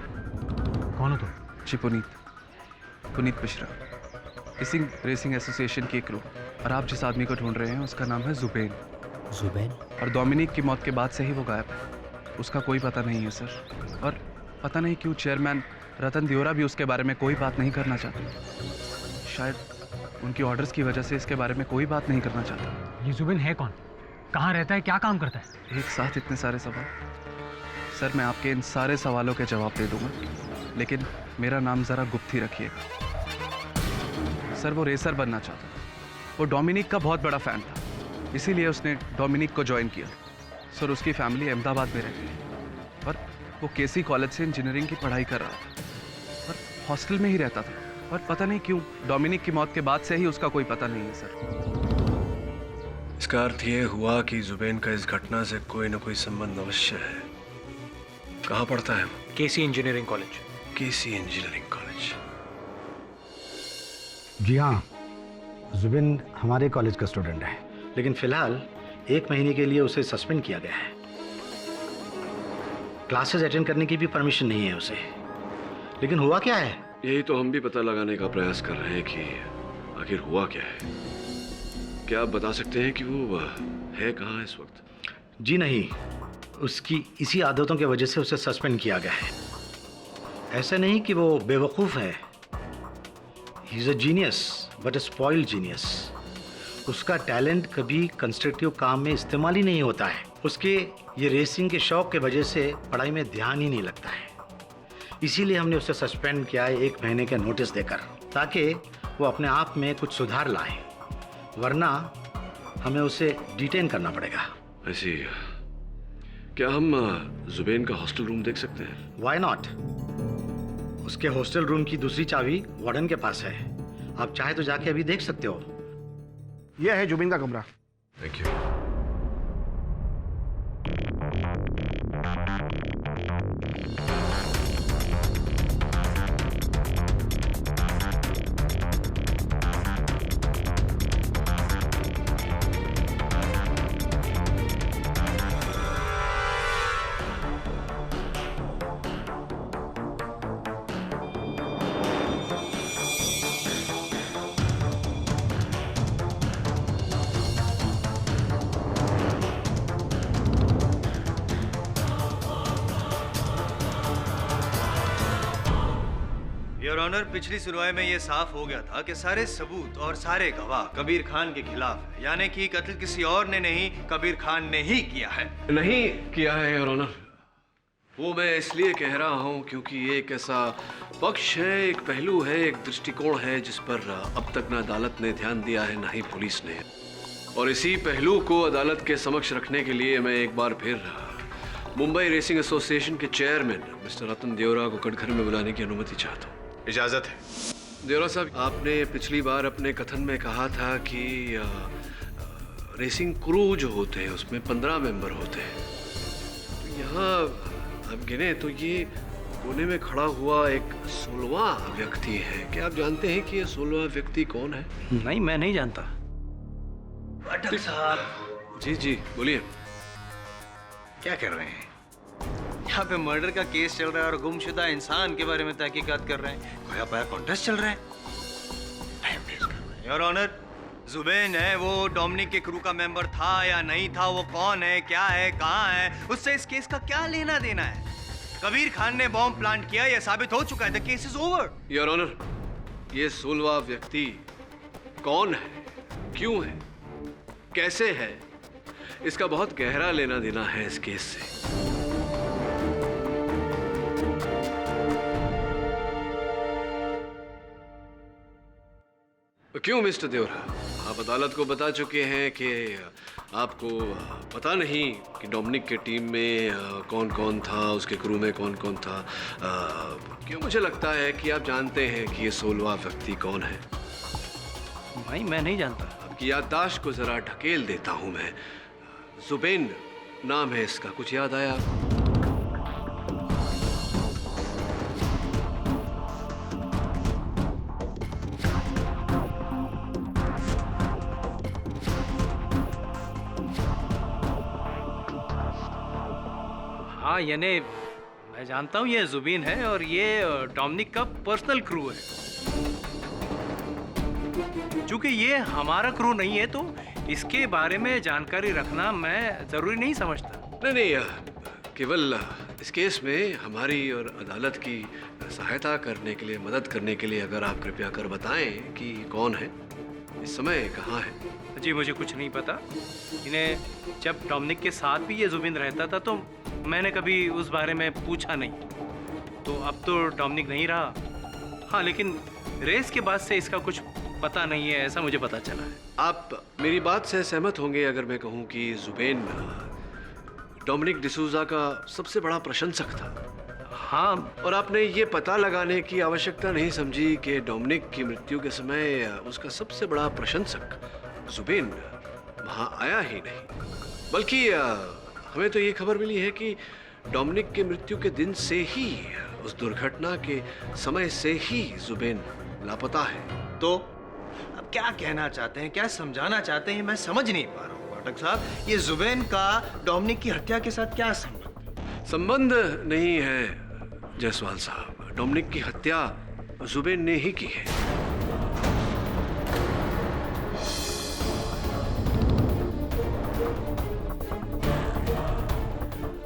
Speaker 8: कौन हो तुम?
Speaker 16: जी, पुनीत मिश्रा, रेसिंग एसोसिएशन की क्रू। और आप जिस आदमी को ढूंढ रहे हैं उसका नाम है जुबैन।
Speaker 8: जुबैन?
Speaker 16: और डोमिनिक की मौत के बाद से ही वो गायब है। उसका कोई पता नहीं है सर। और पता नहीं क्यों चेयरमैन रतन दियोरा भी उसके बारे में कोई बात नहीं करना चाहते। शायद उनकी ऑर्डर्स की वजह से इसके बारे में कोई बात नहीं करना चाहता।
Speaker 8: ये जुबैन है कौन? कहाँ रहता है? क्या काम करता है?
Speaker 16: एक साथ इतने सारे सवाल। सर, मैं आपके इन सारे सवालों के जवाब दे दूंगा, लेकिन मेरा नाम ज़रा गुप्त ही रखिएगा। सर, वो रेसर बनना चाहता था। वो डोमिनिक का बहुत बड़ा फ़ैन था, इसीलिए उसने डोमिनिक को ज्वाइन किया। सर, उसकी फैमिली अहमदाबाद में रहती है और वो केसी कॉलेज से इंजीनियरिंग की पढ़ाई कर रहा था और हॉस्टल में ही रहता था। और पता नहीं क्यों डोमिनिक की मौत के बाद से ही उसका कोई पता नहीं है सर।
Speaker 10: इसका अर्थ ये हुआ कि जुबैन का इस घटना से कोई न कोई संबंध अवश्य है। कहाँ पढ़ता है?
Speaker 8: केसी इंजीनियरिंग कॉलेज।
Speaker 10: केसी इंजीनियरिंग कॉलेज।
Speaker 17: जी हाँ, जुबिन हमारे कॉलेज का स्टूडेंट है, लेकिन फिलहाल 1 महीने के लिए उसे सस्पेंड किया गया है। क्लासेस अटेंड करने की भी परमिशन नहीं है उसे। लेकिन हुआ क्या है?
Speaker 10: यही तो हम भी पता लगाने का प्रयास कर रहे हैं कि आखिर हुआ क्या है। क्या आप बता सकते हैं कि वो है कहाँ इस वक्त?
Speaker 17: जी नहीं, उसकी इसी आदतों की वजह से उसे सस्पेंड किया गया है। ऐसा नहीं कि वो बेवकूफ़ है। He is a genius but a spoiled genius. उसका टैलेंट कभी कंस्ट्रक्टिव काम में इस्तेमाल ही नहीं होता है। उसके ये रेसिंग के शौक के वजह से पढ़ाई में ध्यान ही नहीं लगता है। इसीलिए हमने उसे सस्पेंड किया है 1 महीने का नोटिस देकर, ताकि वो अपने आप में कुछ सुधार लाए, वरना हमें उसे डिटेन करना पड़ेगा।
Speaker 10: ऐसी क्या हम जुबैन का हॉस्टल रूम देख सकते हैं?
Speaker 17: Why not? उसके हॉस्टल रूम की दूसरी चाबी वार्डन के पास है। आप चाहे तो जाके अभी देख सकते हो।
Speaker 12: यह है जुबिन का कमरा।
Speaker 10: Thank you.
Speaker 11: योर ऑनर, पिछली सुनवाई में ये साफ हो गया था कि सारे सबूत और सारे गवाह कबीर खान के खिलाफ है, यानी कि कत्ल किसी और ने नहीं, कबीर खान ने ही किया है।
Speaker 10: नहीं किया है योर ऑनर। वो मैं इसलिए कह रहा हूँ क्योंकि ये एक ऐसा पक्ष है, एक पहलू है, एक दृष्टिकोण है जिस पर अब तक न अदालत ने ध्यान दिया है न ही पुलिस ने। और इसी पहलू को अदालत के समक्ष रखने के लिए मैं एक बार फिर मुंबई रेसिंग एसोसिएशन के चेयरमैन मिस्टर रतन दियोरा को कटघरे में बुलाने की अनुमति चाहता हूँ।
Speaker 14: इजाजत है।
Speaker 10: दियोरा साहब, आपने पिछली बार अपने कथन में कहा था कि रेसिंग क्रू जो होते हैं उसमें 15 मेंबर होते हैं। तो यहाँ आप गिने तो ये कोने में खड़ा हुआ एक 16वां व्यक्ति है। क्या आप जानते हैं कि ये 16वां व्यक्ति कौन है?
Speaker 5: नहीं, मैं नहीं जानता।
Speaker 11: पाठक साहब।
Speaker 10: जी जी, बोलिए।
Speaker 11: क्या कर रहे हैं? यहाँ पे मर्डर का केस चल रहा है और गुमशुदा इंसान के बारे में तहकीकात कर रहे हैं। खोया पाया कॉन्टेस्ट चल रहा है। टाइम वेस्ट कर रहे हैं। योर ऑनर, जुबेन है वो डोमिनिक के क्रू का मेंबर था या नहीं था, वो कौन है, क्या है, कहाँ है, उससे इस केस का क्या लेना देना है? कबीर खान ने बॉम्ब प्लांट किया, यह साबित हो चुका है। The case is over.
Speaker 10: Your honour, ये 16वां व्यक्ति कौन है, क्यों है, कैसे है, इसका बहुत गहरा लेना देना है इस केस से। क्यों मिस्टर देवरा, आप अदालत को बता चुके हैं कि आपको पता नहीं कि डोमिनिक के टीम में कौन कौन था, उसके क्रू में कौन कौन था। क्यों मुझे लगता है कि आप जानते हैं कि ये 16वां व्यक्ति कौन है।
Speaker 5: भाई मैं नहीं जानता।
Speaker 10: आपकी याददाश्त को जरा ढकेल देता हूं मैं। जुबेन नाम है इसका, कुछ याद आया?
Speaker 5: हाँ यानी मैं जानता हूँ ये जुबीन है और ये डोमिनिक का पर्सनल क्रू है। चूंकि ये हमारा क्रू नहीं है तो इसके बारे में जानकारी रखना मैं जरूरी नहीं समझता।
Speaker 10: नहीं, केवल इस केस में हमारी और अदालत की सहायता करने के लिए, मदद करने के लिए अगर आप कृपया कर बताएं कि कौन है, इस समय कहाँ है।
Speaker 5: जी मुझे कुछ नहीं पता। इन्हें जब डोमिनिक के साथ भी ये जुबीन रहता था तो मैंने कभी उस बारे में पूछा नहीं। तो अब तो डोमिनिक नहीं रहा। हाँ लेकिन रेस के बाद से इसका कुछ पता नहीं है, ऐसा मुझे पता चला है।
Speaker 10: आप मेरी बात से सहमत होंगे अगर मैं कहूँ कि जुबेन डोमिनिक डिसूजा का सबसे बड़ा प्रशंसक था।
Speaker 5: हाँ,
Speaker 10: और आपने ये पता लगाने की आवश्यकता नहीं समझी कि डोमिनिक की मृत्यु के समय उसका सबसे बड़ा प्रशंसक जुबेन वहाँ आया ही नहीं, बल्कि हमें तो ये खबर मिली है कि डोमिनिक की मृत्यु के दिन से ही, उस दुर्घटना के समय से ही जुबेन लापता है।
Speaker 11: तो अब क्या कहना चाहते हैं, क्या समझाना चाहते हैं, मैं समझ नहीं पा रहा हूँ पाठक साहब। ये जुबेन का डोमिनिक की हत्या के साथ क्या
Speaker 10: संबंध नहीं है जायसवाल साहब। डोमिनिक की हत्या जुबेन ने ही की है।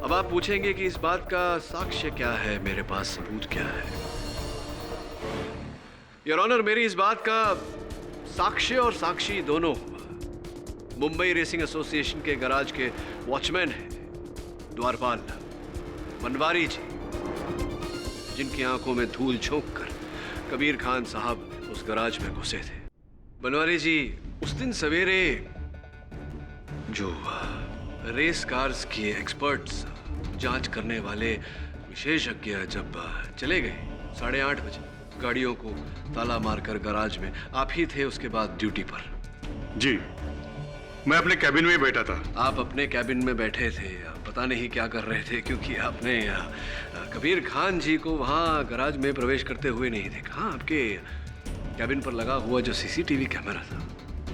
Speaker 10: अब आप पूछेंगे कि इस बात का साक्ष्य क्या है, मेरे पास सबूत क्या है। योर ऑनर, मेरी इस बात का साक्ष्य और साक्षी दोनों मुंबई रेसिंग एसोसिएशन के गराज के वॉचमैन हैं द्वारपाल बनवारी जी, जिनकी आंखों में धूल झोंक कर कबीर खान साहब उस गराज में घुसे थे। बनवारी जी उस दिन सवेरे जो रेस कार्स के एक्सपर्ट्स, जांच करने वाले विशेषज्ञ जब चले गए 8:30 बजे, गाड़ियों को ताला मारकर गराज में आप ही थे उसके बाद ड्यूटी पर।
Speaker 14: जी, मैं अपने कैबिन में बैठा था।
Speaker 10: आप अपने कैबिन में बैठे थे, पता नहीं क्या कर रहे थे, क्योंकि आपने कबीर खान जी को वहां गराज में प्रवेश करते हुए नहीं देखा। हाँ, आपके कैबिन पर लगा हुआ जो सीसीटीवी कैमरा था,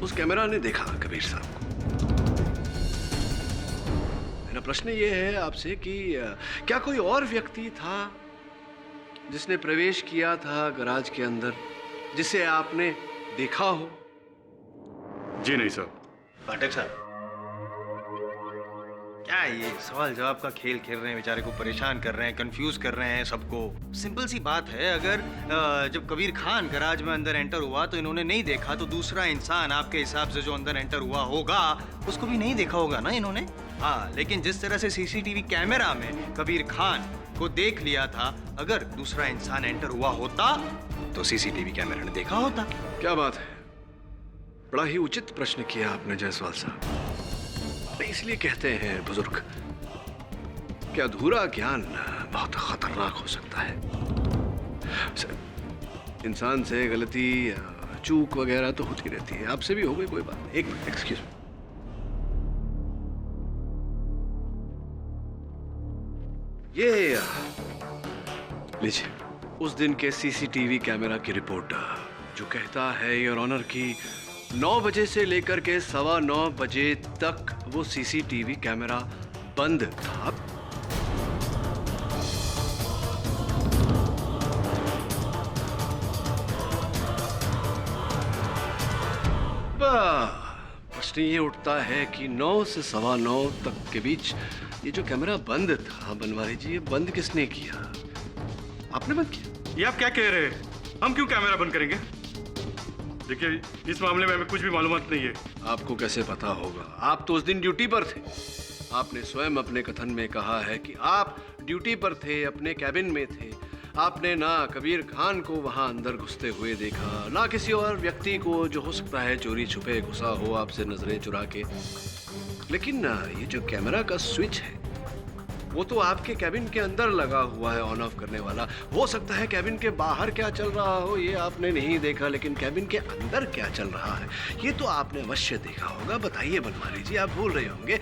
Speaker 10: उस कैमरा ने देखा कबीर साहब को। मेरा प्रश्न ये है आपसे कि क्या कोई और व्यक्ति था जिसने प्रवेश किया था गराज के अंदर, जिसे आपने देखा हो?
Speaker 14: जी नहीं साहब।
Speaker 11: पाठक साहब, क्या ये सवाल जवाब का खेल खेल रहे हैं, बेचारे को परेशान कर रहे हैं, कंफ्यूज कर रहे हैं सबको। सिंपल सी बात है, अगर जब कबीर खान गराज में अंदर एंटर हुआ तो इन्होंने नहीं देखा, तो दूसरा इंसान आपके हिसाब से जो अंदर एंटर हुआ होगा उसको भी नहीं देखा होगा ना इन्होंने। हाँ, लेकिन जिस तरह से सीसीटीवी कैमरा में कबीर खान को देख लिया था, अगर दूसरा इंसान एंटर हुआ होता तो सीसीटीवी कैमरा ने देखा होता।
Speaker 10: क्या बात है, बड़ा ही उचित प्रश्न किया आपने जायसवाल साहब। इसलिए कहते हैं बुजुर्ग कि अधूरा ज्ञान बहुत खतरनाक हो सकता है। इंसान से गलती, चूक वगैरह तो होती रहती है, आपसे भी हो गई, कोई बात नहीं। एक मिनट, एक्सक्यूज मी। ये लीजिए उस दिन के सीसीटीवी कैमरा की रिपोर्ट, जो कहता है योर ऑनर की 9 बजे से लेकर के 9:15 बजे तक वो सीसीटीवी कैमरा बंद था। प्रश्न ये उठता है कि 9 से 9:15 तक के बीच ये जो कैमरा बंद था बनवारी जी, ये बंद किसने किया? आपने बंद किया?
Speaker 4: ये आप क्या कह रहे हैं? हम क्यों कैमरा बंद करेंगे? देखिए, इस मामले में हमें कुछ भी मालूमात नहीं है।
Speaker 10: आपको कैसे पता होगा? आप तो उस दिन ड्यूटी पर थे। आपने स्वयं अपने कथन में कहा है कि आप ड्यूटी पर थे, अपने कैबिन में थे। आपने ना कबीर खान को वहां अंदर घुसते हुए देखा, ना किसी और व्यक्ति को जो हो सकता है चोरी छुपे घुसा हो आपसे नजरें चुरा के। लेकिन ये जो कैमरा का स्विच है वो तो आपके कैबिन के अंदर लगा हुआ है, ऑन ऑफ करने वाला। हो सकता है कैबिन के बाहर क्या चल रहा हो ये आपने नहीं देखा, लेकिन कैबिन के अंदर क्या चल रहा है ये तो आपने अवश्य देखा होगा। बताइए बनवारी जी, आप भूल रहे होंगे।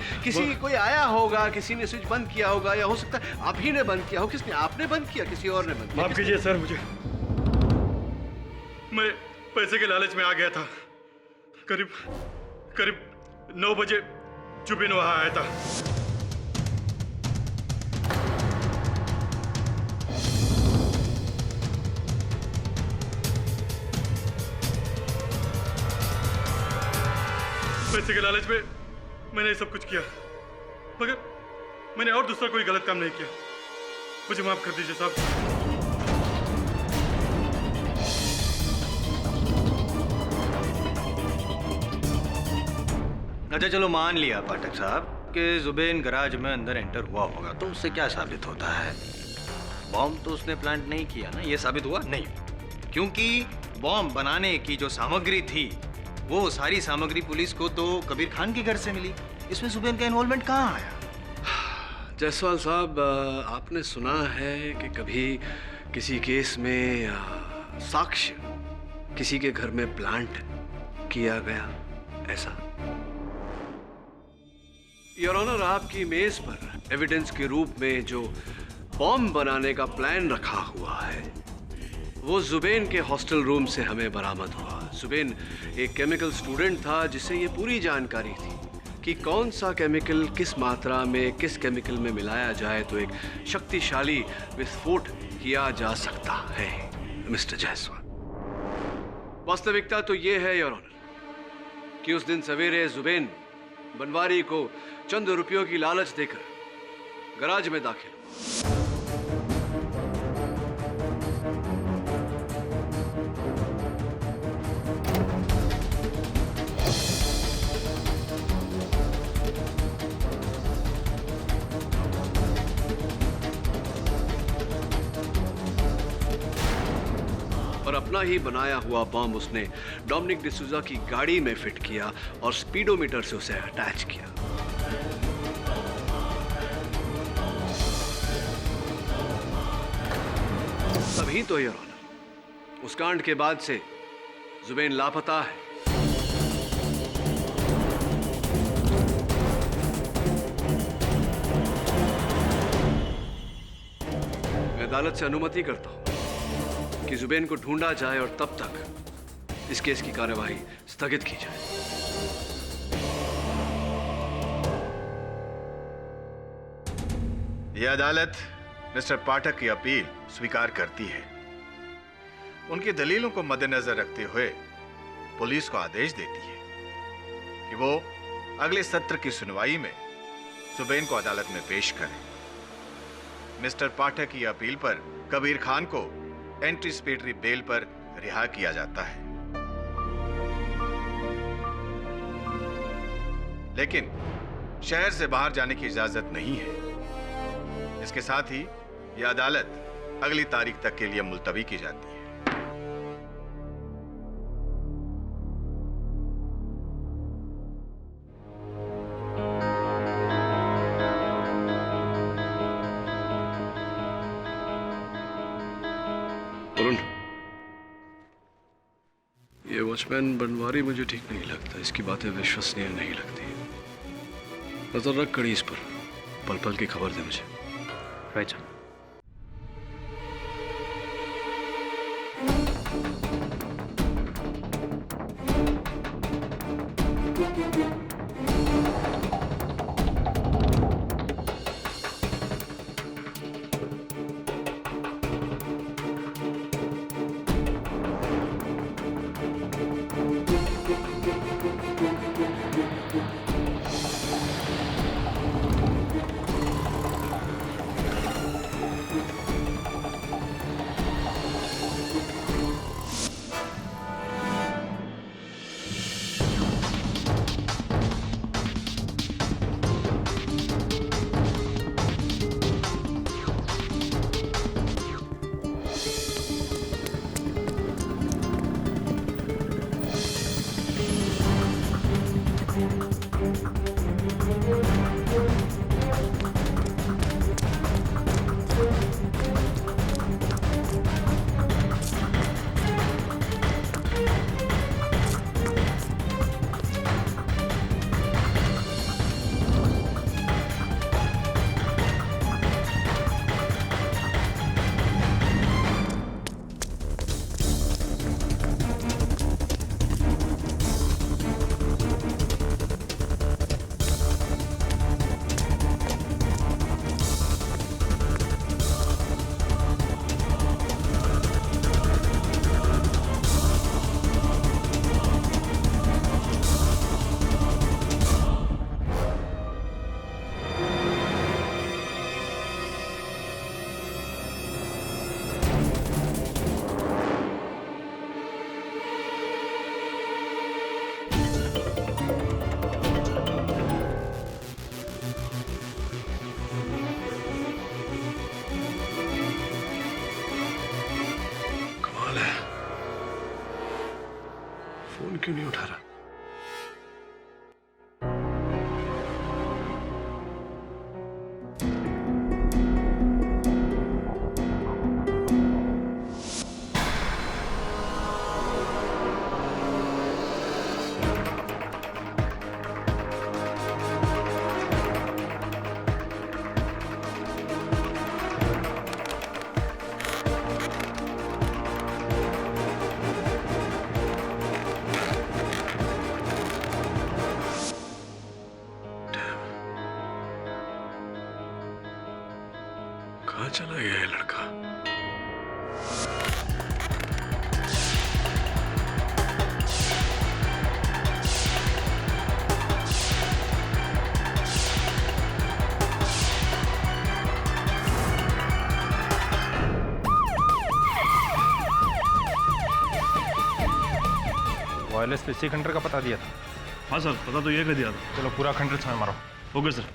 Speaker 10: कोई आया होगा, किसी ने स्विच बंद किया होगा, या हो सकता है आप ही ने बंद किया हो। किसने? आपने बंद किया, किसी और ने बंद किया?
Speaker 4: माफ कीजिए सर, मुझे मैं पैसे के लालच में आ गया था। करीब 9 बजे जुबिन वहां आया था। पैसे के लालच में मैंने ये सब कुछ किया, मगर मैंने और दूसरा कोई गलत काम नहीं किया। मुझे माफ कर दीजिए साहब।
Speaker 11: अच्छा चलो मान लिया पाठक साहब कि जुबैन गराज में अंदर एंटर हुआ होगा, तो उससे क्या साबित होता है? बॉम्ब तो उसने प्लांट नहीं किया ना, ये साबित हुआ नहीं, क्योंकि बॉम्ब बनाने की जो सामग्री थी वो सारी सामग्री पुलिस को तो कबीर खान के घर से मिली। इसमें जुबैन का इन्वॉल्वमेंट कहाँ आया?
Speaker 10: जायसवाल साहब, आपने सुना है कि कभी किसी केस में साक्ष्य किसी के घर में प्लांट किया गया ऐसा? योर ऑनर, आपकी मेज पर एविडेंस के रूप में जो बॉम्ब बनाने का प्लान रखा हुआ है वो जुबैन के हॉस्टल रूम से हमें बरामद हुआ। जुबैन एक केमिकल स्टूडेंट था जिसे ये पूरी जानकारी थी कि कौन सा केमिकल किस मात्रा में किस केमिकल में मिलाया जाए तो एक शक्तिशाली विस्फोट किया जा सकता है। मिस्टर जायसवाल, वास्तविकता तो ये है योर ऑनर कि उस दिन सवेरे जुबैन बनवारी को चंद रुपयों की लालच देकर गराज में दाखिल हुआ। और अपना ही बनाया हुआ बॉम्ब उसने डोमिनिक डिसूजा की गाड़ी में फिट किया और स्पीडोमीटर से उसे अटैच किया। तभी तो योर ऑनर उस कांड के बाद से जुबैन लापता है। मैं अदालत से अनुमति करता हूं कि जुबैन को ढूंढा जाए और तब तक इस केस की कार्यवाही स्थगित की जाए।
Speaker 14: यह अदालत मिस्टर पाठक की अपील स्वीकार करती है। उनकी दलीलों को मद्देनजर रखते हुए पुलिस को आदेश देती है कि वो अगले सत्र की सुनवाई में जुबैन को अदालत में पेश करें। मिस्टर पाठक की अपील पर कबीर खान को एंटीसिपेटरी बेल पर रिहा किया जाता है, लेकिन शहर से बाहर जाने की इजाजत नहीं है। इसके साथ ही यह अदालत अगली तारीख तक के लिए मुलतवी की जाती है।
Speaker 10: ये वॉचमैन बनवारी मुझे ठीक नहीं लगता, इसकी बातें विश्वसनीय नहीं लगती। नजर रख कड़ी इस पर, पल पल की खबर दे मुझे।
Speaker 16: Right sir.
Speaker 10: फोन क्यों नहीं उठा रहा? कहाँ चला गया ये लड़का?
Speaker 4: वायरलेस पे सी खंडर का पता दिया था।
Speaker 18: हाँ सर, पता तो ये कर दिया था।
Speaker 4: चलो पूरा खंडर छान मारो।
Speaker 18: Okay sir.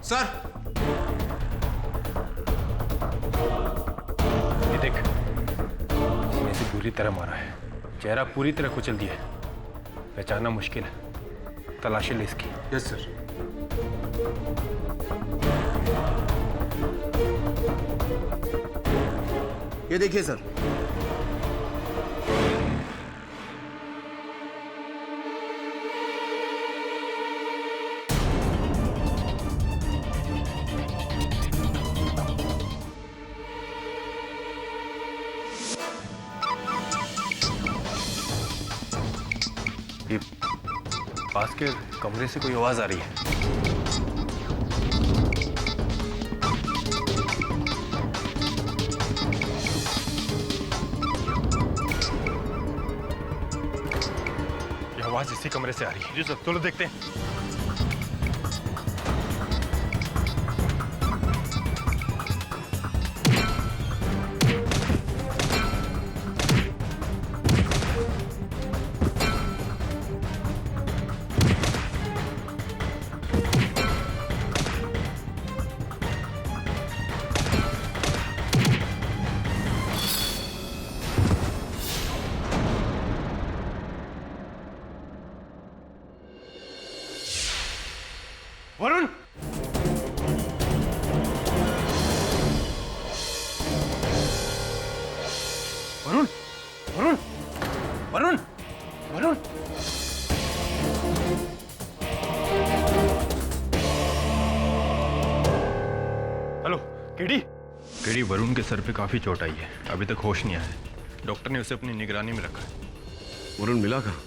Speaker 2: सर,
Speaker 4: ये देख, इसने इसे बुरी तरह मारा है। चेहरा पूरी तरह कुचल दिया है। पहचानना मुश्किल है। तलाशी ले इसकी।
Speaker 2: Yes sir.
Speaker 19: ये देखिए सर।
Speaker 4: ये पास के कमरे से कोई आवाज आ रही है। ये आवाज इसी कमरे से आ रही है। जी सर, चलो देखते हैं। Varun, Varun, Varun, Varun, Varun. Hello, KD. KD, Varun के सर पे काफी चोट आई है। अभी तक होश नहीं आया है। डॉक्टर ने उसे अपनी निगरानी में रखा है।
Speaker 10: वरुण मिला कहाँ?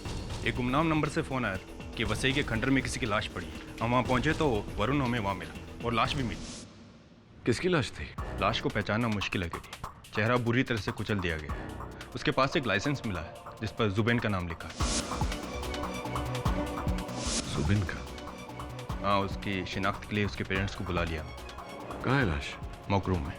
Speaker 4: एक गुमनाम नंबर से फोन आया कि वसई के खंडर में किसी की लाश पड़ी है। हम वहाँ पहुंचे तो वरुण हमें वहाँ मिला और लाश भी मिली।
Speaker 10: किसकी लाश थी?
Speaker 4: लाश को पहचानना मुश्किल है। चेहरा बुरी तरह से कुचल दिया गया है। उसके पास एक लाइसेंस मिला है जिस पर जुबैन का नाम लिखा है।
Speaker 10: जुबैन का?
Speaker 4: हाँ, उसकी शिनाख्त के लिए उसके पेरेंट्स को बुला लिया।
Speaker 10: कहाँ है लाश?
Speaker 4: मॉकरूम में।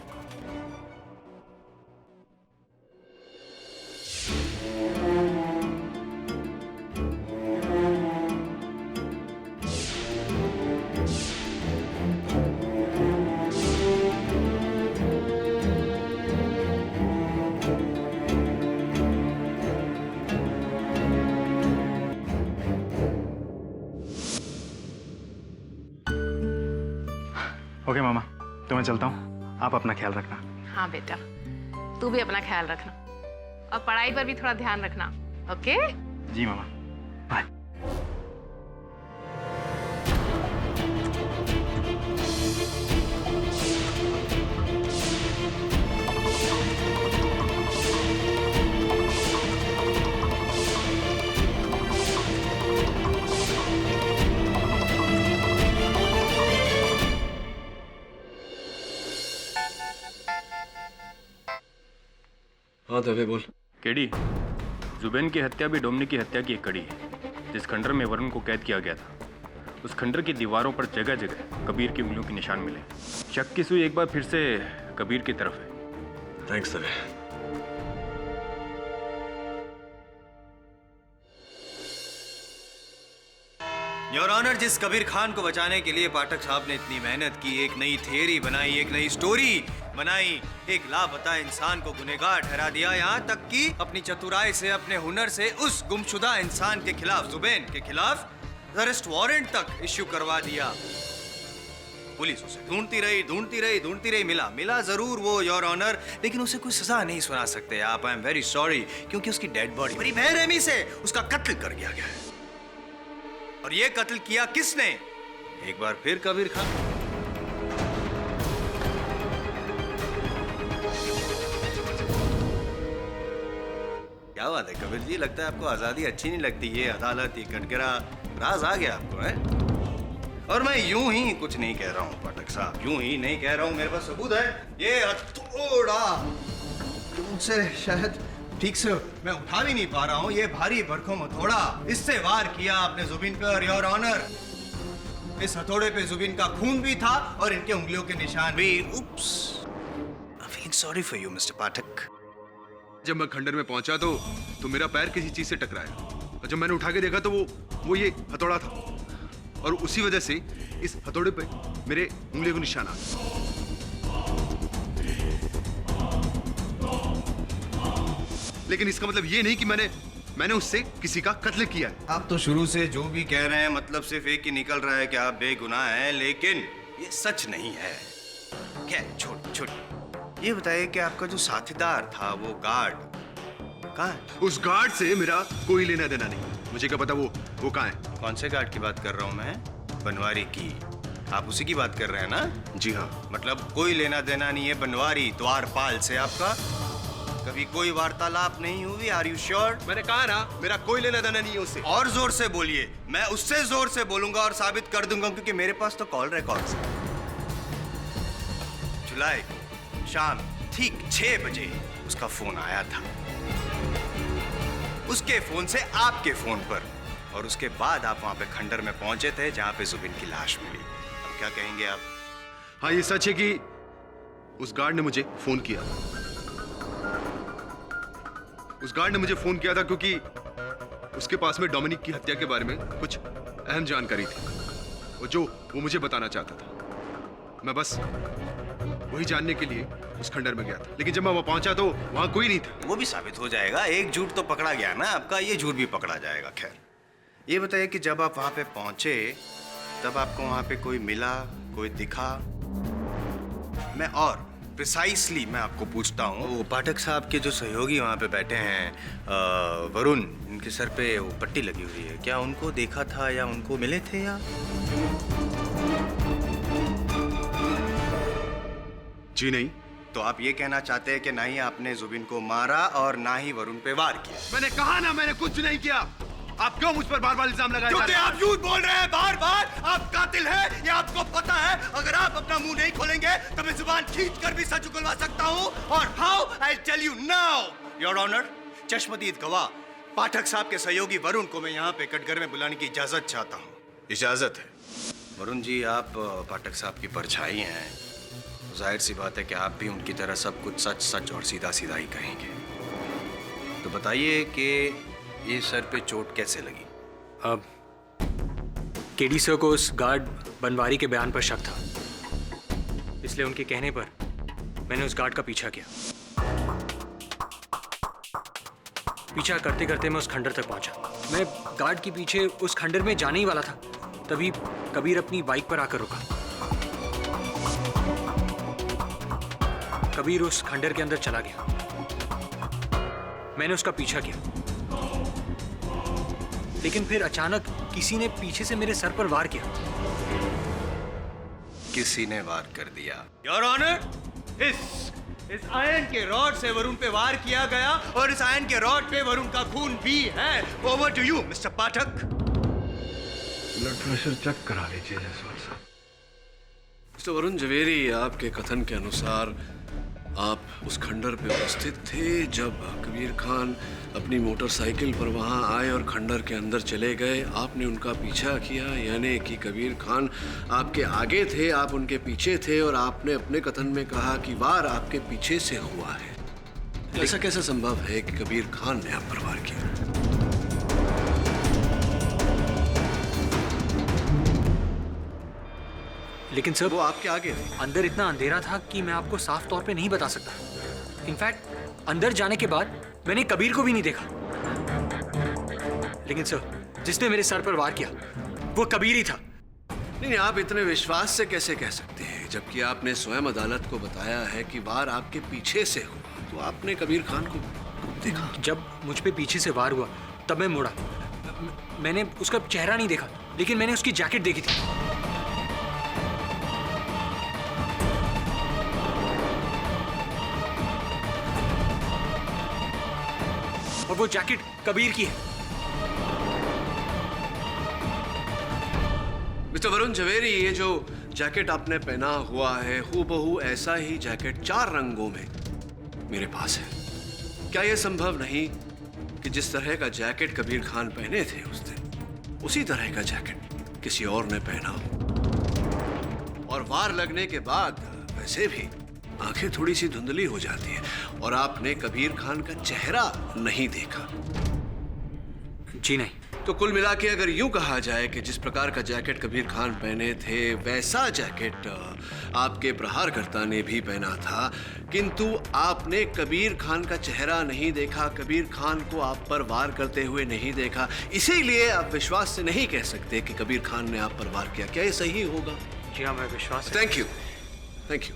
Speaker 4: ओके मामा, तो मैं चलता हूँ, आप अपना ख्याल रखना।
Speaker 19: हाँ बेटा, तू भी अपना ख्याल रखना और पढ़ाई पर भी थोड़ा ध्यान रखना। ओके?
Speaker 4: जी मामा, बाय।
Speaker 10: हाँ दवे बोल।
Speaker 4: केडी, जुबैन की हत्या भी डोमिनिक की हत्या की एक कड़ी है। जिस खंडर में वरुण को कैद किया गया था, उस खंडर की दीवारों पर जगह जगह कबीर की उंगलियों के निशान मिले। शक की सुई एक बार फिर से कबीर की तरफ है।
Speaker 10: थैंक्स दवे।
Speaker 11: योर ऑनर, जिस कबीर खान को बचाने के लिए पाठक साहब ने इतनी मेहनत की, एक नई थियरी बनाई, एक नई स्टोरी बनाई, एक लापता इंसान को गुनहगार ठहरा दिया, यहाँ तक कि अपनी चतुराई से, अपने हुनर से उस गुमशुदा इंसान के खिलाफ, जुबैन के खिलाफ अरेस्ट वारंट तक इश्यू करवा दिया। पुलिस उसे ढूंढती रही, मिला जरूर वो योर ऑनर, लेकिन उसे कोई सजा नहीं सुना सकते आप। आई एम वेरी सॉरी, क्योंकि उसकी डेड बॉडी बड़ी बेरहमी से उसका कत्ल कर दिया गया है। और ये कत्ल किया किसने? एक बार फिर कबीर खान। क्या बात है कबीर जी, लगता है आपको आजादी अच्छी नहीं लगती। ये अदालत, ये कटघरा, राज आ गया आपको, है? और मैं यूं ही कुछ नहीं कह रहा हूं पाठक साहब, यूं ही नहीं कह रहा हूं, मेरे पास सबूत है। ये हथौड़ा तुमसे शायद ठीक से मैं उठा भी नहीं पा रहा हूँ, ये भारी भरकम हथौड़ा, इससे वार किया आपने जुबिन पे। और योर ऑनर, इस हथौड़े पे जुबिन का खून भी था और इनके उंगलियों के निशान भी। Oops, I am feeling sorry for you mister Pathak.
Speaker 7: जब मैं खंडर में पहुंचा तो मेरा पैर किसी चीज से टकराया, और जब मैंने उठा के देखा तो वो ये हथौड़ा था, और उसी वजह से इस हथौड़े पे मेरे उंगलियों के निशान आ गए। लेकिन इसका मतलब ये नहीं कि मैंने उससे किसी का कत्ल किया है।
Speaker 11: आप तो शुरू से जो भी कह रहे हैं मतलब सिर्फ एक ही निकल रहा है कि आप बेगुनाह हैं, लेकिन ये सच नहीं है। क्या छोड़ ये बताइए कि आपका जो साथीदार था, वो गार्ड कहाँ है?
Speaker 7: उस गार्ड से मेरा कोई लेना देना नहीं। मुझे क्या पता वो कहाँ है।
Speaker 11: कौन से गार्ड की बात कर रहा हूँ मैं? बनवारी की। आप उसी की बात कर रहे हैं ना?
Speaker 7: जी हाँ।
Speaker 11: मतलब कोई लेना देना नहीं है बनवारी द्वारपाल से आपका? कभी कोई वार्तालाप नहीं हुई? Are you sure?
Speaker 7: मैंने कहा ना, मेरा कोई लेना देना नहीं है उससे।
Speaker 11: और जोर से बोलिए। मैं उससे जोर से बोलूंगा और साबित कर दूंगा, क्योंकि मेरे पास तो कॉल रिकॉर्ड्स है। जुलाई शाम ठीक 6 बजे उसका फोन आया था, उसके फोन से आपके फोन पर, और उसके बाद आप वहां पे खंडर में पहुंचे थे जहां पे जुबिन की लाश मिली। अब क्या कहेंगे आप?
Speaker 7: हाँ, ये सच है कि उस गार्ड ने मुझे फोन किया। उस गार्ड ने मुझे फोन किया था क्योंकि उसके पास में डोमिनिक की हत्या के बारे में कुछ अहम जानकारी थी, और जो वो मुझे बताना चाहता था। मैं बस वही जानने के लिए उस खंडर में गया था, लेकिन जब मैं वहां पहुंचा तो वहां कोई नहीं था।
Speaker 11: वो भी साबित हो जाएगा, एक झूठ तो पकड़ा गया ना आपका, ये झूठ भी पकड़ा जाएगा। खैर, ये बताइए कि जब आप वहां पे पहुंचे तब आपको वहां पे कोई मिला, कोई दिखा? मैं और प्रिसाइसली मैं आपको पूछता हूँ, वो पाठक साहब के जो सहयोगी वहाँ पे बैठे हैं, वरुण, इनके सर पे वो पट्टी लगी हुई है, क्या उनको देखा था या उनको मिले थे? या
Speaker 7: जी नहीं।
Speaker 11: तो आप ये कहना चाहते हैं कि ना ही आपने जुबिन को मारा और ना ही वरुण पे वार किया?
Speaker 7: मैंने कहा ना, मैंने कुछ नहीं किया। आप क्यों मुझ पर बार-बार इल्जाम लगाए जा रहे हैं?
Speaker 11: आप झूठ बोल रहे हैं बार-बार। आप कातिल हैं, ये आपको पता है। अगर आप अपना मुंह नहीं खोलेंगे तो मैं जुबान खींचकर भी सच उगलवा सकता हूं। और how? I tell you now your honour, चश्मदीद गवाह पाठक साहब के सहयोगी वरुण को मैं यहाँ पे कटघर में बुलाने की इजाजत चाहता हूँ।
Speaker 7: इजाजत है?
Speaker 11: वरुण जी, आप पाठक साहब की परछाई हैं, जाहिर सी बात है कि आप भी उनकी तरह सब कुछ सच सच और सीधा सीधा ही कहेंगे। तो बताइए कि ये सर पे चोट कैसे लगी?
Speaker 8: अब केडी सर को उस गार्ड बनवारी के बयान पर शक था, इसलिए उनके कहने पर मैंने उस गार्ड का पीछा किया। पीछा करते करते मैं उस खंडर तक पहुंचा। मैं गार्ड के पीछे उस खंडर में जाने ही वाला था, तभी कबीर अपनी बाइक पर आकर रुका। कबीर उस खंडर के अंदर चला गया। मैंने उसका पीछा किया, लेकिन फिर अचानक किसी ने पीछे से मेरे सर पर वार किया।
Speaker 11: किसी ने वार कर दिया? योर ऑनर, इस आयन के रॉड से वरुण पे वार किया गया और इस आयन के रॉड पे वरुण का खून भी है। Over to you mister Pathak.
Speaker 10: Blood pressure check करा लीजिए जायसवाल साहब। मिस्टर वरुण जवेरी, आपके कथन के अनुसार आप उस खंडर पे उपस्थित थे जब कबीर खान अपनी मोटरसाइकिल पर वहां आए और खंडर के अंदर चले गए। आपने उनका पीछा किया, यानी कि कबीर खान आपके आगे थे, आप उनके पीछे थे और आपने अपने कथन में कहा कि वार आपके पीछे से हुआ है। ऐसा कैसे संभव है कि कबीर खान ने आप पर वार किया?
Speaker 8: लेकिन सर,
Speaker 10: वो आपके आगे थे।
Speaker 8: अंदर इतना अंधेरा था कि मैं आपको साफ तौर पे नहीं बता सकता। इनफैक्ट अंदर जाने के बाद मैंने कबीर को भी नहीं देखा। लेकिन सर, जिसने मेरे सर पर वार किया वो कबीर ही था।
Speaker 10: नहीं, आप इतने विश्वास से कैसे कह सकते हैं, जबकि आपने स्वयं अदालत को बताया है कि वार आपके पीछे से हुआ। तो आपने कबीर खान को देखा?
Speaker 8: जब मुझ पे पीछे से वार हुआ तब मैं मुड़ा। मैंने उसका चेहरा नहीं देखा, लेकिन मैंने उसकी जैकेट देखी थी। और वो जैकेट कबीर की है।
Speaker 10: मिस्टर वरुण जवेरी, ये जो जैकेट आपने पहना हुआ है हूबहू ऐसा ही जैकेट 4 रंगों में मेरे पास है। क्या यह संभव नहीं कि जिस तरह का जैकेट कबीर खान पहने थे उस दिन, उसी तरह का जैकेट किसी और ने पहना हो? और वार लगने के बाद वैसे भी आंखें थोड़ी सी धुंधली हो जाती है और आपने कबीर खान का चेहरा नहीं देखा।
Speaker 8: जी नहीं।
Speaker 10: तो कुल मिला के अगर यूं कहा जाए कि जिस प्रकार का जैकेट कबीर खान पहने थे वैसा जैकेट आपके प्रहारकर्ता ने भी पहना था, किंतु आपने कबीर खान का चेहरा नहीं देखा, कबीर खान को आप पर वार करते हुए नहीं देखा, इसीलिए आप विश्वास से नहीं कह सकते कि कबीर खान ने आप पर वार किया। क्या ये सही होगा?
Speaker 8: जी हाँ, मैं विश्वास।
Speaker 10: Thank you, thank you.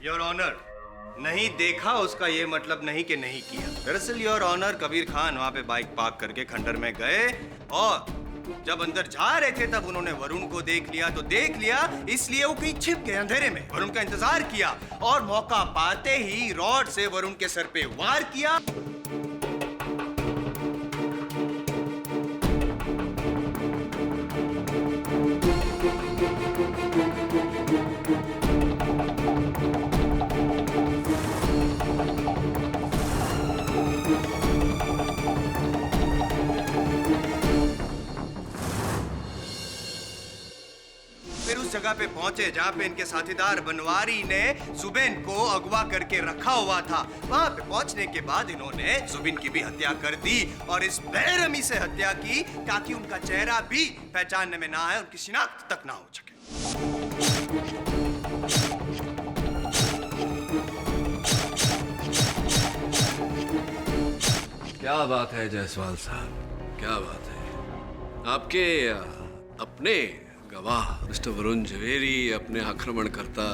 Speaker 11: Your honour, नहीं देखा उसका ये मतलब नहीं कि नहीं किया। दरअसल योर ऑनर, कबीर खान वहां पे बाइक पार्क करके खंडर में गए और जब अंदर जा रहे थे तब उन्होंने वरुण को देख लिया। तो देख लिया इसलिए वो कहीं छिप गए अंधेरे में, वरुण का इंतजार किया और मौका पाते ही रॉड से वरुण के सर पे वार किया। जगह पे पहुंचे जहां पे इनके साथीदार बनवारी ने जुबिन को अगवा करके रखा हुआ था। वहां पे पहुंचने के बाद इन्होंने जुबिन की भी हत्या कर दी और इस बेरहमी से हत्या की ताकि उनका चेहरा भी पहचानने में ना आए, उनकी शिनाख्त तक ना हो सके।
Speaker 10: क्या बात है जायसवाल साहब, क्या बात है। आपके अपने गवाह मिस्टर वरुण जवेरी अपने आक्रमणकर्ता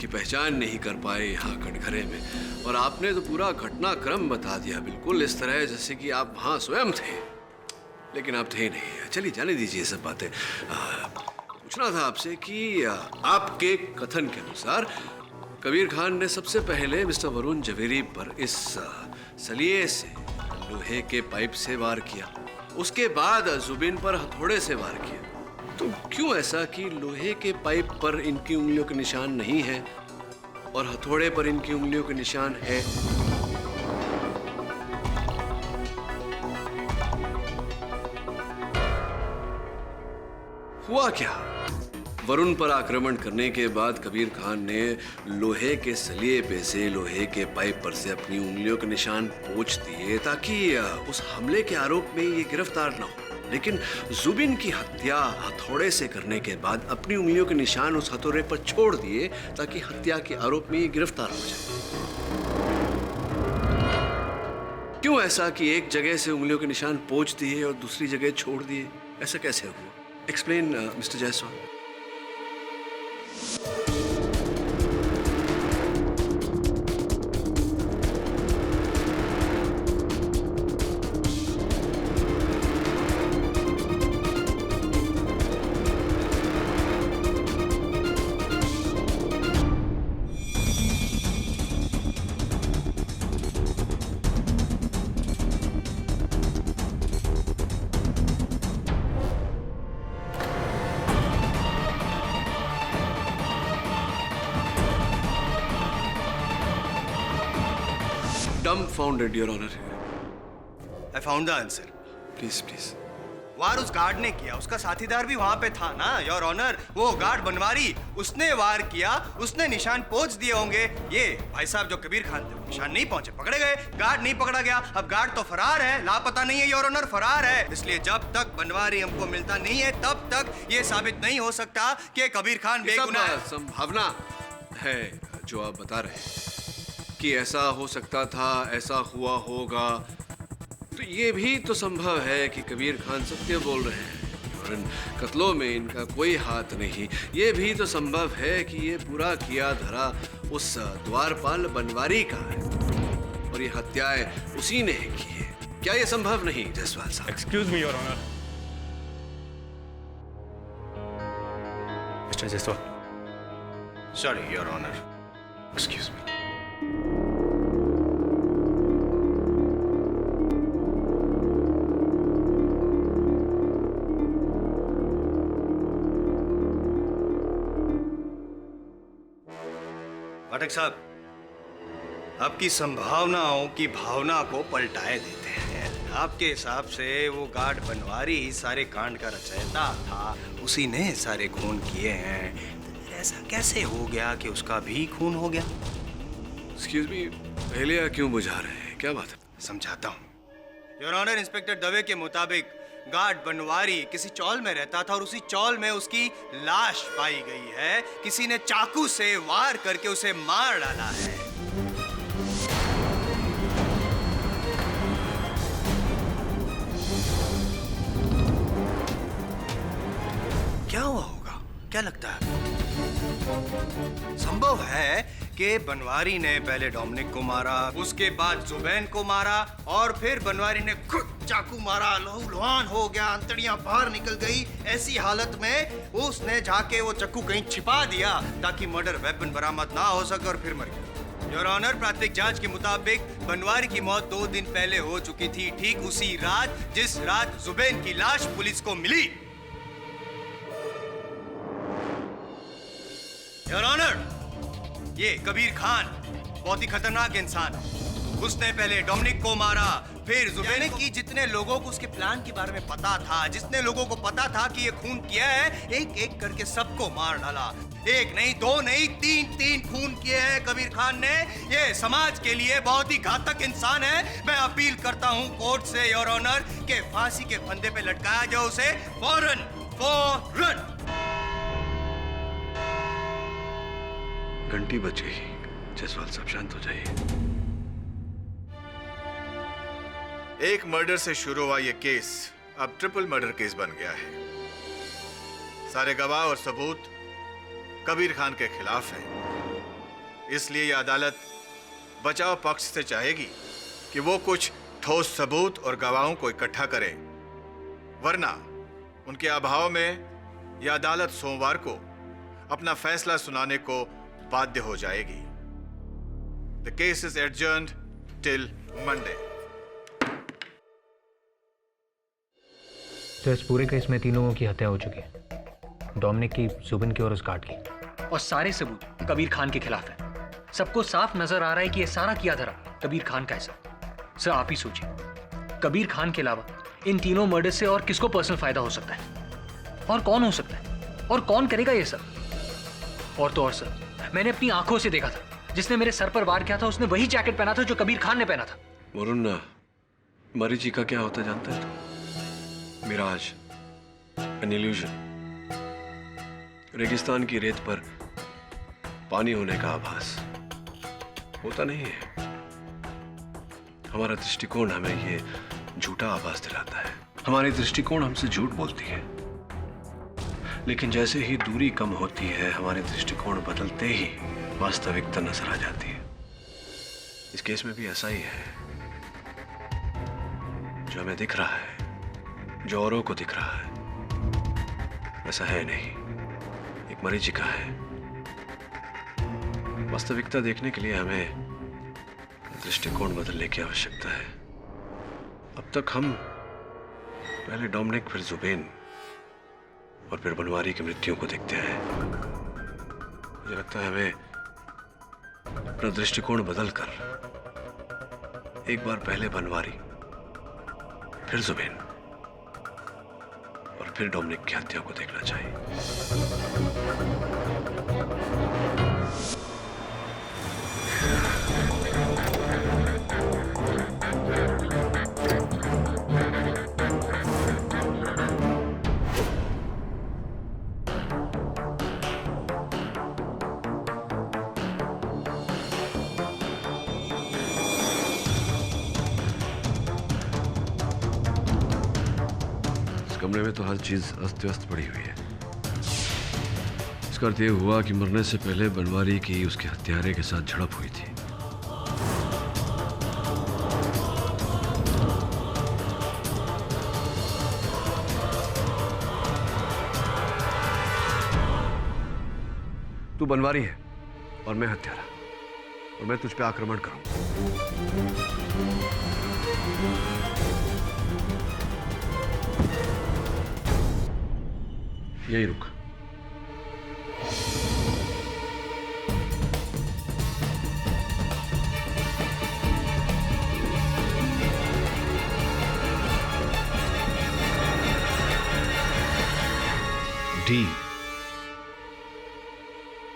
Speaker 10: की पहचान नहीं कर पाए यहाँ कटघरे में, और आपने तो पूरा घटनाक्रम बता दिया बिल्कुल इस तरह जैसे कि आप वहाँ स्वयं थे, लेकिन आप थे नहीं। चलिए जाने दीजिए सब बातें। पूछना था आपसे कि आपके कथन के अनुसार कबीर खान ने सबसे पहले मिस्टर वरुण जवेरी पर इस सलिए से, लोहे के पाइप से वार किया, उसके बाद जुबिन पर हथौड़े से वार किया। तो क्यों ऐसा कि लोहे के पाइप पर इनकी उंगलियों के निशान नहीं है और हथौड़े पर इनकी उंगलियों के निशान है? हुआ क्या? वरुण पर आक्रमण करने के बाद कबीर खान ने लोहे के सलिए पे से, लोहे के पाइप पर से अपनी उंगलियों के निशान पोंछ दिए ताकि उस हमले के आरोप में ये गिरफ्तार न हो। लेकिन जुबिन की हत्या हथौड़े से करने के बाद अपनी उंगलियों के निशान उस हथौड़े पर छोड़ दिए ताकि हत्या के आरोप में ये गिरफ्तार हो जाए। क्यों ऐसा कि एक जगह से उंगलियों के निशान पोंछ दिए और दूसरी जगह छोड़ दिए? ऐसा कैसे हुआ? Explain mister Jaiswal. Dumbfounded, Your Honor.
Speaker 11: I found the answer.
Speaker 10: Please, please.
Speaker 11: वार उस गार्ड ने किया, उसका साथीदार भी वहां पे था ना योर ऑनर। वो गार्ड बनवारी, उसने वार किया, उसने निशान पहुंच दिए होंगे। ये भाई साहब जो कबीर खान थे, निशान नहीं पहुंचे, पकड़े गए, गार्ड नहीं पकड़ा गया। अब गार्ड तो फरार है, लापता नहीं है योर ऑनर, फरार है। इसलिए जब तक बनवारी हमको मिलता नहीं है तब तक ये साबित नहीं हो सकता कि कबीर खान बेगुनाह है।
Speaker 10: संभावना है जो आप बता रहे हैं कि ऐसा हो सकता था, ऐसा हुआ होगा, तो ये भी तो संभव है कि कबीर खान सत्य बोल रहे हैं और इन कत्लों में इनका कोई हाथ नहीं। ये भी तो संभव है कि ये पूरा किया धरा उस द्वारपाल बनवारी का है और ये हत्याएं उसी ने की है। क्या ये संभव नहीं जायसवाल साहब?
Speaker 4: Excuse me your honour.
Speaker 7: Mister Jaiswal. Sorry your honour. Excuse me.
Speaker 11: Pathak साहब, आपकी संभावनाओं की भावना को पलटाए देते हैं। आपके हिसाब से वो गार्ड बनवारी सारे कांड का रचयिता था, उसी ने सारे खून किए हैं। ऐसा कैसे हो गया कि उसका भी खून हो गया?
Speaker 10: एक्सक्यूज मी, पहले क्यों बुझा रहे हैं? क्या बात है?
Speaker 11: समझाता हूँ योर ऑनर। इंस्पेक्टर दवे के मुताबिक गार्ड बनवारी किसी चौल में रहता था और उसी चौल में उसकी लाश पाई गई है। किसी ने चाकू से वार करके उसे मार डाला है। क्या हुआ होगा? क्या लगता है? संभव है कि बनवारी ने पहले डोमिनिक को मारा, उसके बाद जुबैन को मारा और फिर बनवारी ने खुद चाकू मारा, लहूलुहान हो गया, अंतड़ियां बाहर निकल गई। ऐसी हालत में उसने जाके वो चाकू कहीं छिपा दिया ताकि मर्डर वेपन बरामद ना हो सके और फिर मर गया। योर ऑनर, प्राथमिक जांच के मुताबिक बनवारी की मौत 2 दिन पहले हो चुकी थी, ठीक उसी रात जिस रात जुबैन की लाश पुलिस को मिली। योर ऑनर, ये कबीर खान बहुत ही खतरनाक इंसान है। उसने पहले डोमिनिक को मारा, फिर जुबैन की जितने लोगों को उसके प्लान के बारे में पता था, जितने लोगों को पता था कि ये खून किया है, एक एक करके सबको मार डाला। 1 नहीं, 2 नहीं, 3 खून किए हैं कबीर खान ने। ये समाज के लिए बहुत ही घातक इंसान है। मैं अपील करता हूँ कोर्ट से योर ऑनर के फांसी के फंदे पे लटकाया जाए उसे फौरन।
Speaker 10: घंटी बज गई। जायसवाल साहब शांत हो जाइए।
Speaker 14: एक मर्डर से शुरू हुआ ये केस अब ट्रिपल मर्डर केस बन गया है। सारे गवाह और सबूत कबीर खान के खिलाफ हैं। इसलिए यह अदालत बचाव पक्ष से चाहेगी कि वो कुछ ठोस सबूत और गवाहों को इकट्ठा करे, वरना उनके अभाव में यह अदालत सोमवार को अपना फैसला सुनाने को बाध्य हो जाएगी। The case is adjourned till Monday.
Speaker 8: तो इस पूरे केस में 3 लोगों की हत्या हो चुकी है, डोमिनिक की, जुबिन की और उस गार्ड की, और सारे सबूत कबीर खान के खिलाफ है। सबको साफ नजर आ रहा है कि ये सारा किया धरा कबीर खान का है। सर आप ही सोचिए, कबीर खान के अलावा इन तीनों मर्डर से और किसको पर्सनल फायदा हो सकता है, और कौन हो सकता है, और कौन करेगा ये सब? और तो और सर, मैंने अपनी आंखों से देखा था, जिसने मेरे सर पर वार किया था उसने वही जैकेट पहना था जो कबीर खान ने पहना था।
Speaker 10: वरुण, मरीची का क्या होता जानता है? Miraj, an illusion। रेगिस्तान की रेत पर पानी होने का आभास होता नहीं है। हमारा दृष्टिकोण हमें ये झूठा आभास दिलाता है। हमारी दृष्टिकोण हमसे झूठ बोलती है। लेकिन जैसे ही दूरी कम होती है, हमारे दृष्टिकोण बदलते ही वास्तविकता नजर आ जाती है। इस केस में भी ऐसा ही है। जो हमें दिख रहा है, जो औरों को दिख रहा है, वैसा है नहीं, एक मरीचिका है। वास्तविकता देखने के लिए हमें दृष्टिकोण बदलने की आवश्यकता है। अब तक हम पहले डोमिनिक, फिर जुबेन और फिर बनवारी की मृत्यु को देखते हैं। मुझे लगता है हमें अपना दृष्टिकोण बदलकर एक बार पहले बनवारी, फिर जुबेन और फिर डोमिनिक की हत्या को देखना चाहिए। कमरे में तो हर चीज अस्त व्यस्त पड़ी हुई है। इसका अर्थ यह हुआ कि मरने से पहले बनवारी की उसके हत्यारे के साथ झड़प हुई थी। तू बनवारी है और मैं हत्यारा, और मैं तुझ पे आक्रमण करूंगा। यही रुक।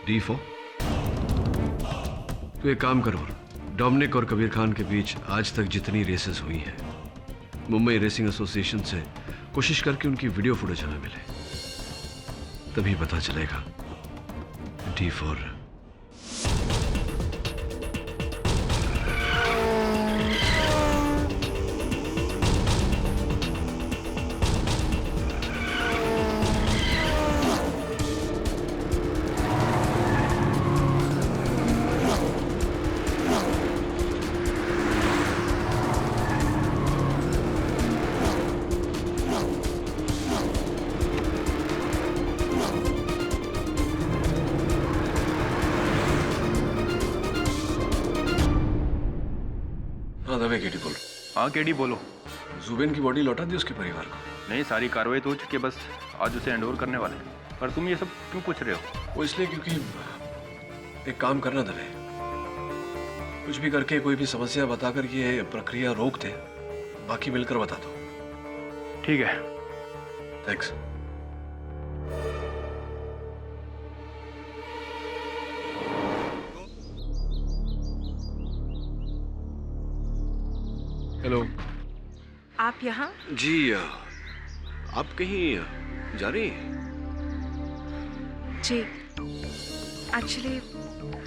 Speaker 10: डी फॉर तू एक काम करो, डोमिनिक और कबीर खान के बीच आज तक जितनी रेसेस हुई हैं, मुंबई रेसिंग एसोसिएशन से कोशिश करके उनकी वीडियो फुटेज हमें मिले, तभी पता चलेगा। डी फॉर
Speaker 4: हाँ केडी बोलो।
Speaker 10: जुबेन की बॉडी लौटा दी उसके परिवार को?
Speaker 4: नहीं, सारी कार्रवाई तो हो चुकी है, बस आज उसे हैंडओवर करने वाले हैं। पर तुम ये सब क्यों पूछ रहे हो?
Speaker 10: वो इसलिए क्योंकि एक काम करना दवे, कुछ भी करके कोई भी समस्या बताकर ये प्रक्रिया रोक दे, बाकी मिलकर बता दो।
Speaker 4: ठीक है।
Speaker 10: थैंक्स। हेलो।
Speaker 6: आप यहाँ?
Speaker 10: जी, आप कहीं जा रही हैं?
Speaker 6: जी, एक्चुअली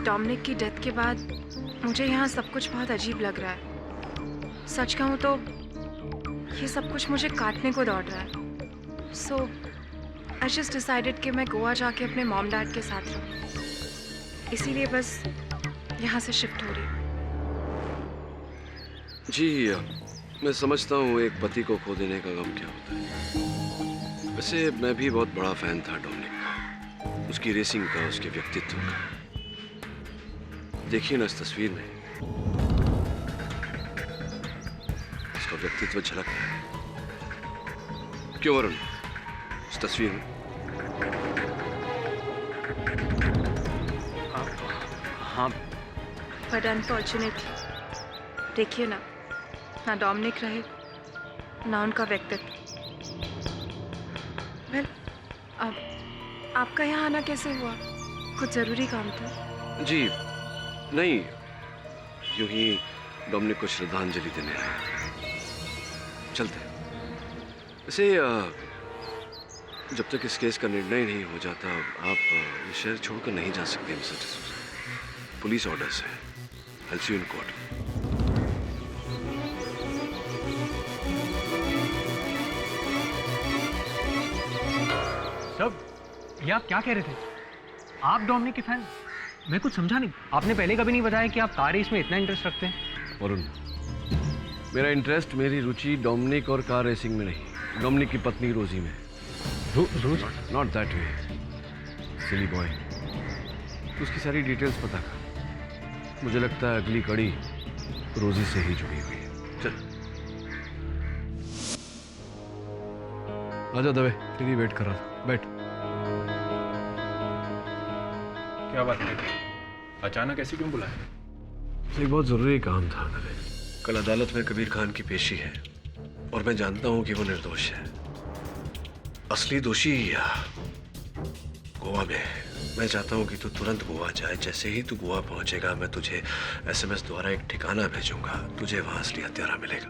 Speaker 6: डोमिनिक की डेथ के बाद मुझे यहाँ सब कुछ बहुत अजीब लग रहा है। सच कहूँ तो ये सब कुछ मुझे काटने को दौड़ रहा है। सो आई जस्ट डिसाइडेड कि मैं गोवा जाके अपने मॉम डैड के साथ रहूँ, इसीलिए बस यहाँ से शिफ्ट हो रही हूँ।
Speaker 10: जी, मैं समझता हूँ एक पति को खो देने का गम क्या होता है। वैसे मैं भी बहुत बड़ा फैन था डोमिनिक का, उसकी रेसिंग का, उसके व्यक्तित्व का। देखिए ना इस तस्वीर में, उसका व्यक्तित्व झलक रहा है। क्यों वरुण, इस तस्वीर में?
Speaker 6: हाँ। बट अनफॉर्चुनेटली देखिए ना डोमिनिक रहे ना उनका व्यक्तित्व। वेल, अब आपका यहाँ आना कैसे हुआ? कुछ जरूरी काम था?
Speaker 10: जी नहीं, यूं ही डोमिनिक को श्रद्धांजलि देने आए। चलते। वैसे जब तक इस केस का निर्णय नहीं हो जाता, आप ये शहर छोड़कर नहीं जा सकते मिस्टर डिसूजा। पुलिस ऑर्डर्स है। I'll see you in court.
Speaker 8: ये आप क्या कह रहे थे? आप डोमिनिक के फैन? मैं कुछ समझा नहीं। आपने पहले कभी नहीं बताया कि आप कार रेस में इतना इंटरेस्ट रखते हैं।
Speaker 10: वरुण, मेरा इंटरेस्ट, मेरी रुचि डोमिनिक और कार रेसिंग में नहीं, डोमिनिक की पत्नी रोजी में।
Speaker 8: रोजी?
Speaker 10: Not that way, silly boy. उसकी सारी डिटेल्स पता कर। मुझे लगता है अगली कड़ी रोजी से ही जुड़ी हुई है। चल आजा दवे, तेरी वेट कर रहा था। बैठ।
Speaker 4: क्या बात है? अचानक ऐसे क्यों बुलाया?
Speaker 10: एक बहुत जरूरी काम था दवे। कल अदालत में कबीर खान की पेशी है और मैं जानता हूं कि वो निर्दोष है। असली दोषी गोवा में है। मैं चाहता हूं कि तू तुरंत गोवा जाए। जैसे ही तू गोवा पहुंचेगा मैं तुझे एसएमएस द्वारा एक ठिकाना भेजूंगा। तुझे वहां असली हत्यारा मिलेगा।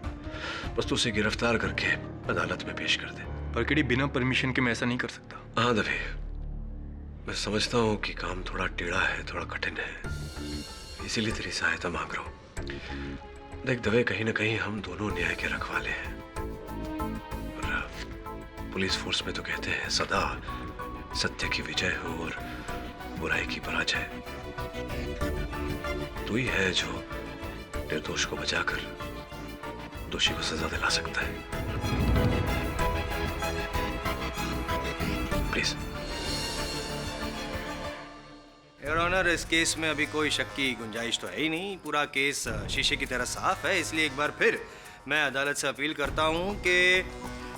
Speaker 10: बस तू उसे गिरफ्तार करके अदालत में पेश कर दे।
Speaker 4: पर केडी, बिना परमिशन के मैं ऐसा नहीं कर सकता।
Speaker 10: हाँ दवे, मैं समझता हूँ कि काम थोड़ा टेढ़ा है, थोड़ा कठिन है, इसीलिए तेरी सहायता मांग रहा हूँ। देख दवे, कहीं ना कहीं हम दोनों न्याय के रखवाले हैं। और पुलिस फोर्स में तो कहते हैं सदा सत्य की विजय हो और बुराई की पराजय। तू ही है जो निर्दोष को बचाकर दोषी को सजा दिला सकता है। प्लीज।
Speaker 11: योर ऑनर, इस केस में अभी कोई शक की गुंजाइश तो है ही नहीं। पूरा केस शीशे की तरह साफ है। इसलिए एक बार फिर मैं अदालत से अपील करता हूं कि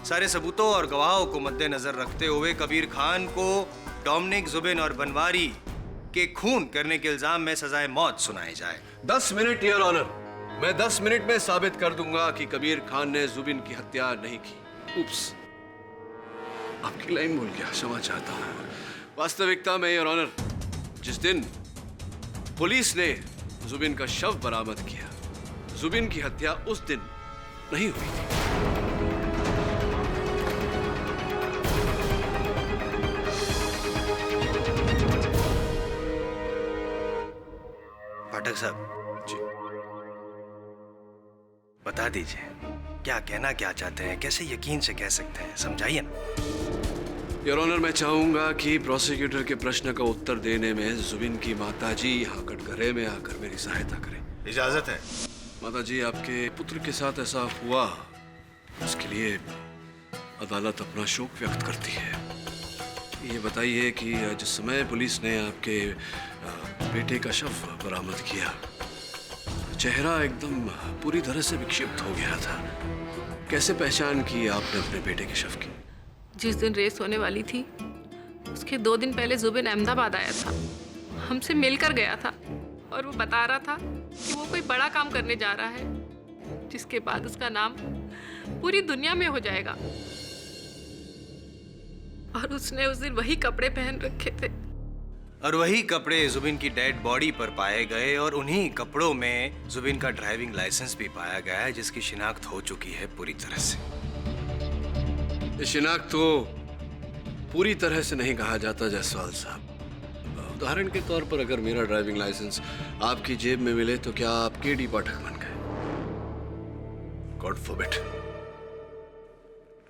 Speaker 11: सारे सबूतों और गवाहों को मद्देनजर रखते हुए कबीर खान को डोमिनिक, जुबिन और बनवारी के खून करने के इल्जाम में सजाए मौत सुनाई जाए।
Speaker 10: 10 मिनट योर ऑनर। मैं 10 मिनट में साबित कर दूंगा कि कबीर खान ने जुबिन की हत्या नहीं की। उप्स, आपकी लाइन भूल गया, क्षमा चाहता हूं। वास्तविकता में योर ऑनर, जिस दिन पुलिस ने जुबिन का शव बरामद किया, जुबिन की हत्या उस दिन नहीं हुई थी।
Speaker 11: पाठक साहब जी, बता दीजिए क्या कहना क्या चाहते हैं, कैसे यकीन से कह सकते हैं, समझाइए ना।
Speaker 10: योर ऑनर, मैं चाहूंगा कि प्रोसिक्यूटर के प्रश्न का उत्तर देने में जुबिन की माताजी यहाँ कटघरे में आकर मेरी सहायता करें।
Speaker 14: इजाजत है।
Speaker 10: माताजी, आपके पुत्र के साथ ऐसा हुआ, उसके लिए अदालत अपना शोक व्यक्त करती है। ये बताइए कि जिस समय पुलिस ने आपके बेटे का शव बरामद किया, चेहरा एकदम पूरी तरह से विक्षिप्त हो गया था। कैसे पहचान की आपने अपने बेटे के शव की?
Speaker 19: जिस दिन रेस होने वाली थी उसके 2 दिन पहले जुबिन अहमदाबाद आया था, हमसे मिलकर गया था और वो बता रहा था कि वो कोई बड़ा काम करने जा रहा है जिसके बाद उसका नाम पूरी दुनिया में हो जाएगा। और उसने उस दिन वही कपड़े पहन रखे थे
Speaker 11: और वही कपड़े जुबिन की डेड बॉडी पर पाए गए और उन्हीं कपड़ों में जुबिन का ड्राइविंग लाइसेंस भी पाया गया है, जिसकी शिनाख्त हो चुकी है पूरी तरह से।
Speaker 10: ये शिनाख्त तो पूरी तरह से नहीं कहा जाता जायसवाल साहब। उदाहरण के तौर पर अगर मेरा ड्राइविंग लाइसेंस आपकी जेब में मिले तो क्या आप केडी पाठक बन गए? God forbid.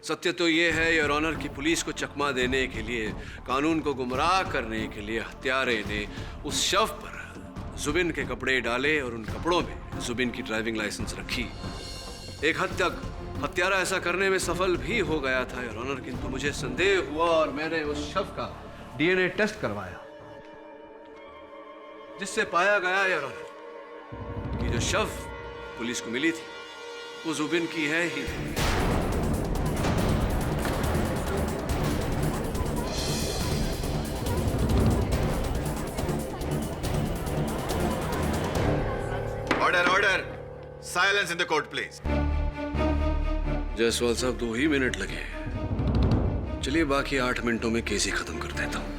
Speaker 10: सत्य तो ये है योर ऑनर कि पुलिस को चकमा देने के लिए, कानून को गुमराह करने के लिए हत्यारे ने उस शव पर जुबिन के कपड़े डाले और उन कपड़ों में जुबिन की ड्राइविंग लाइसेंस रखी। एक हद तक हत्यारा ऐसा करने में सफल भी हो गया था योर ऑनर, किंतु मुझे संदेह हुआ और मैंने उस शव का डीएनए टेस्ट करवाया, जिससे पाया गया योर ऑनर कि जो शव पुलिस को मिली थी वो जुबिन की है ही नहीं।
Speaker 14: Order, silence in the court please.
Speaker 10: Jaiswal साहब 2 ही मिनट लगे, चलिए बाकी 8 मिनटों में केस ही खत्म कर देता हूं।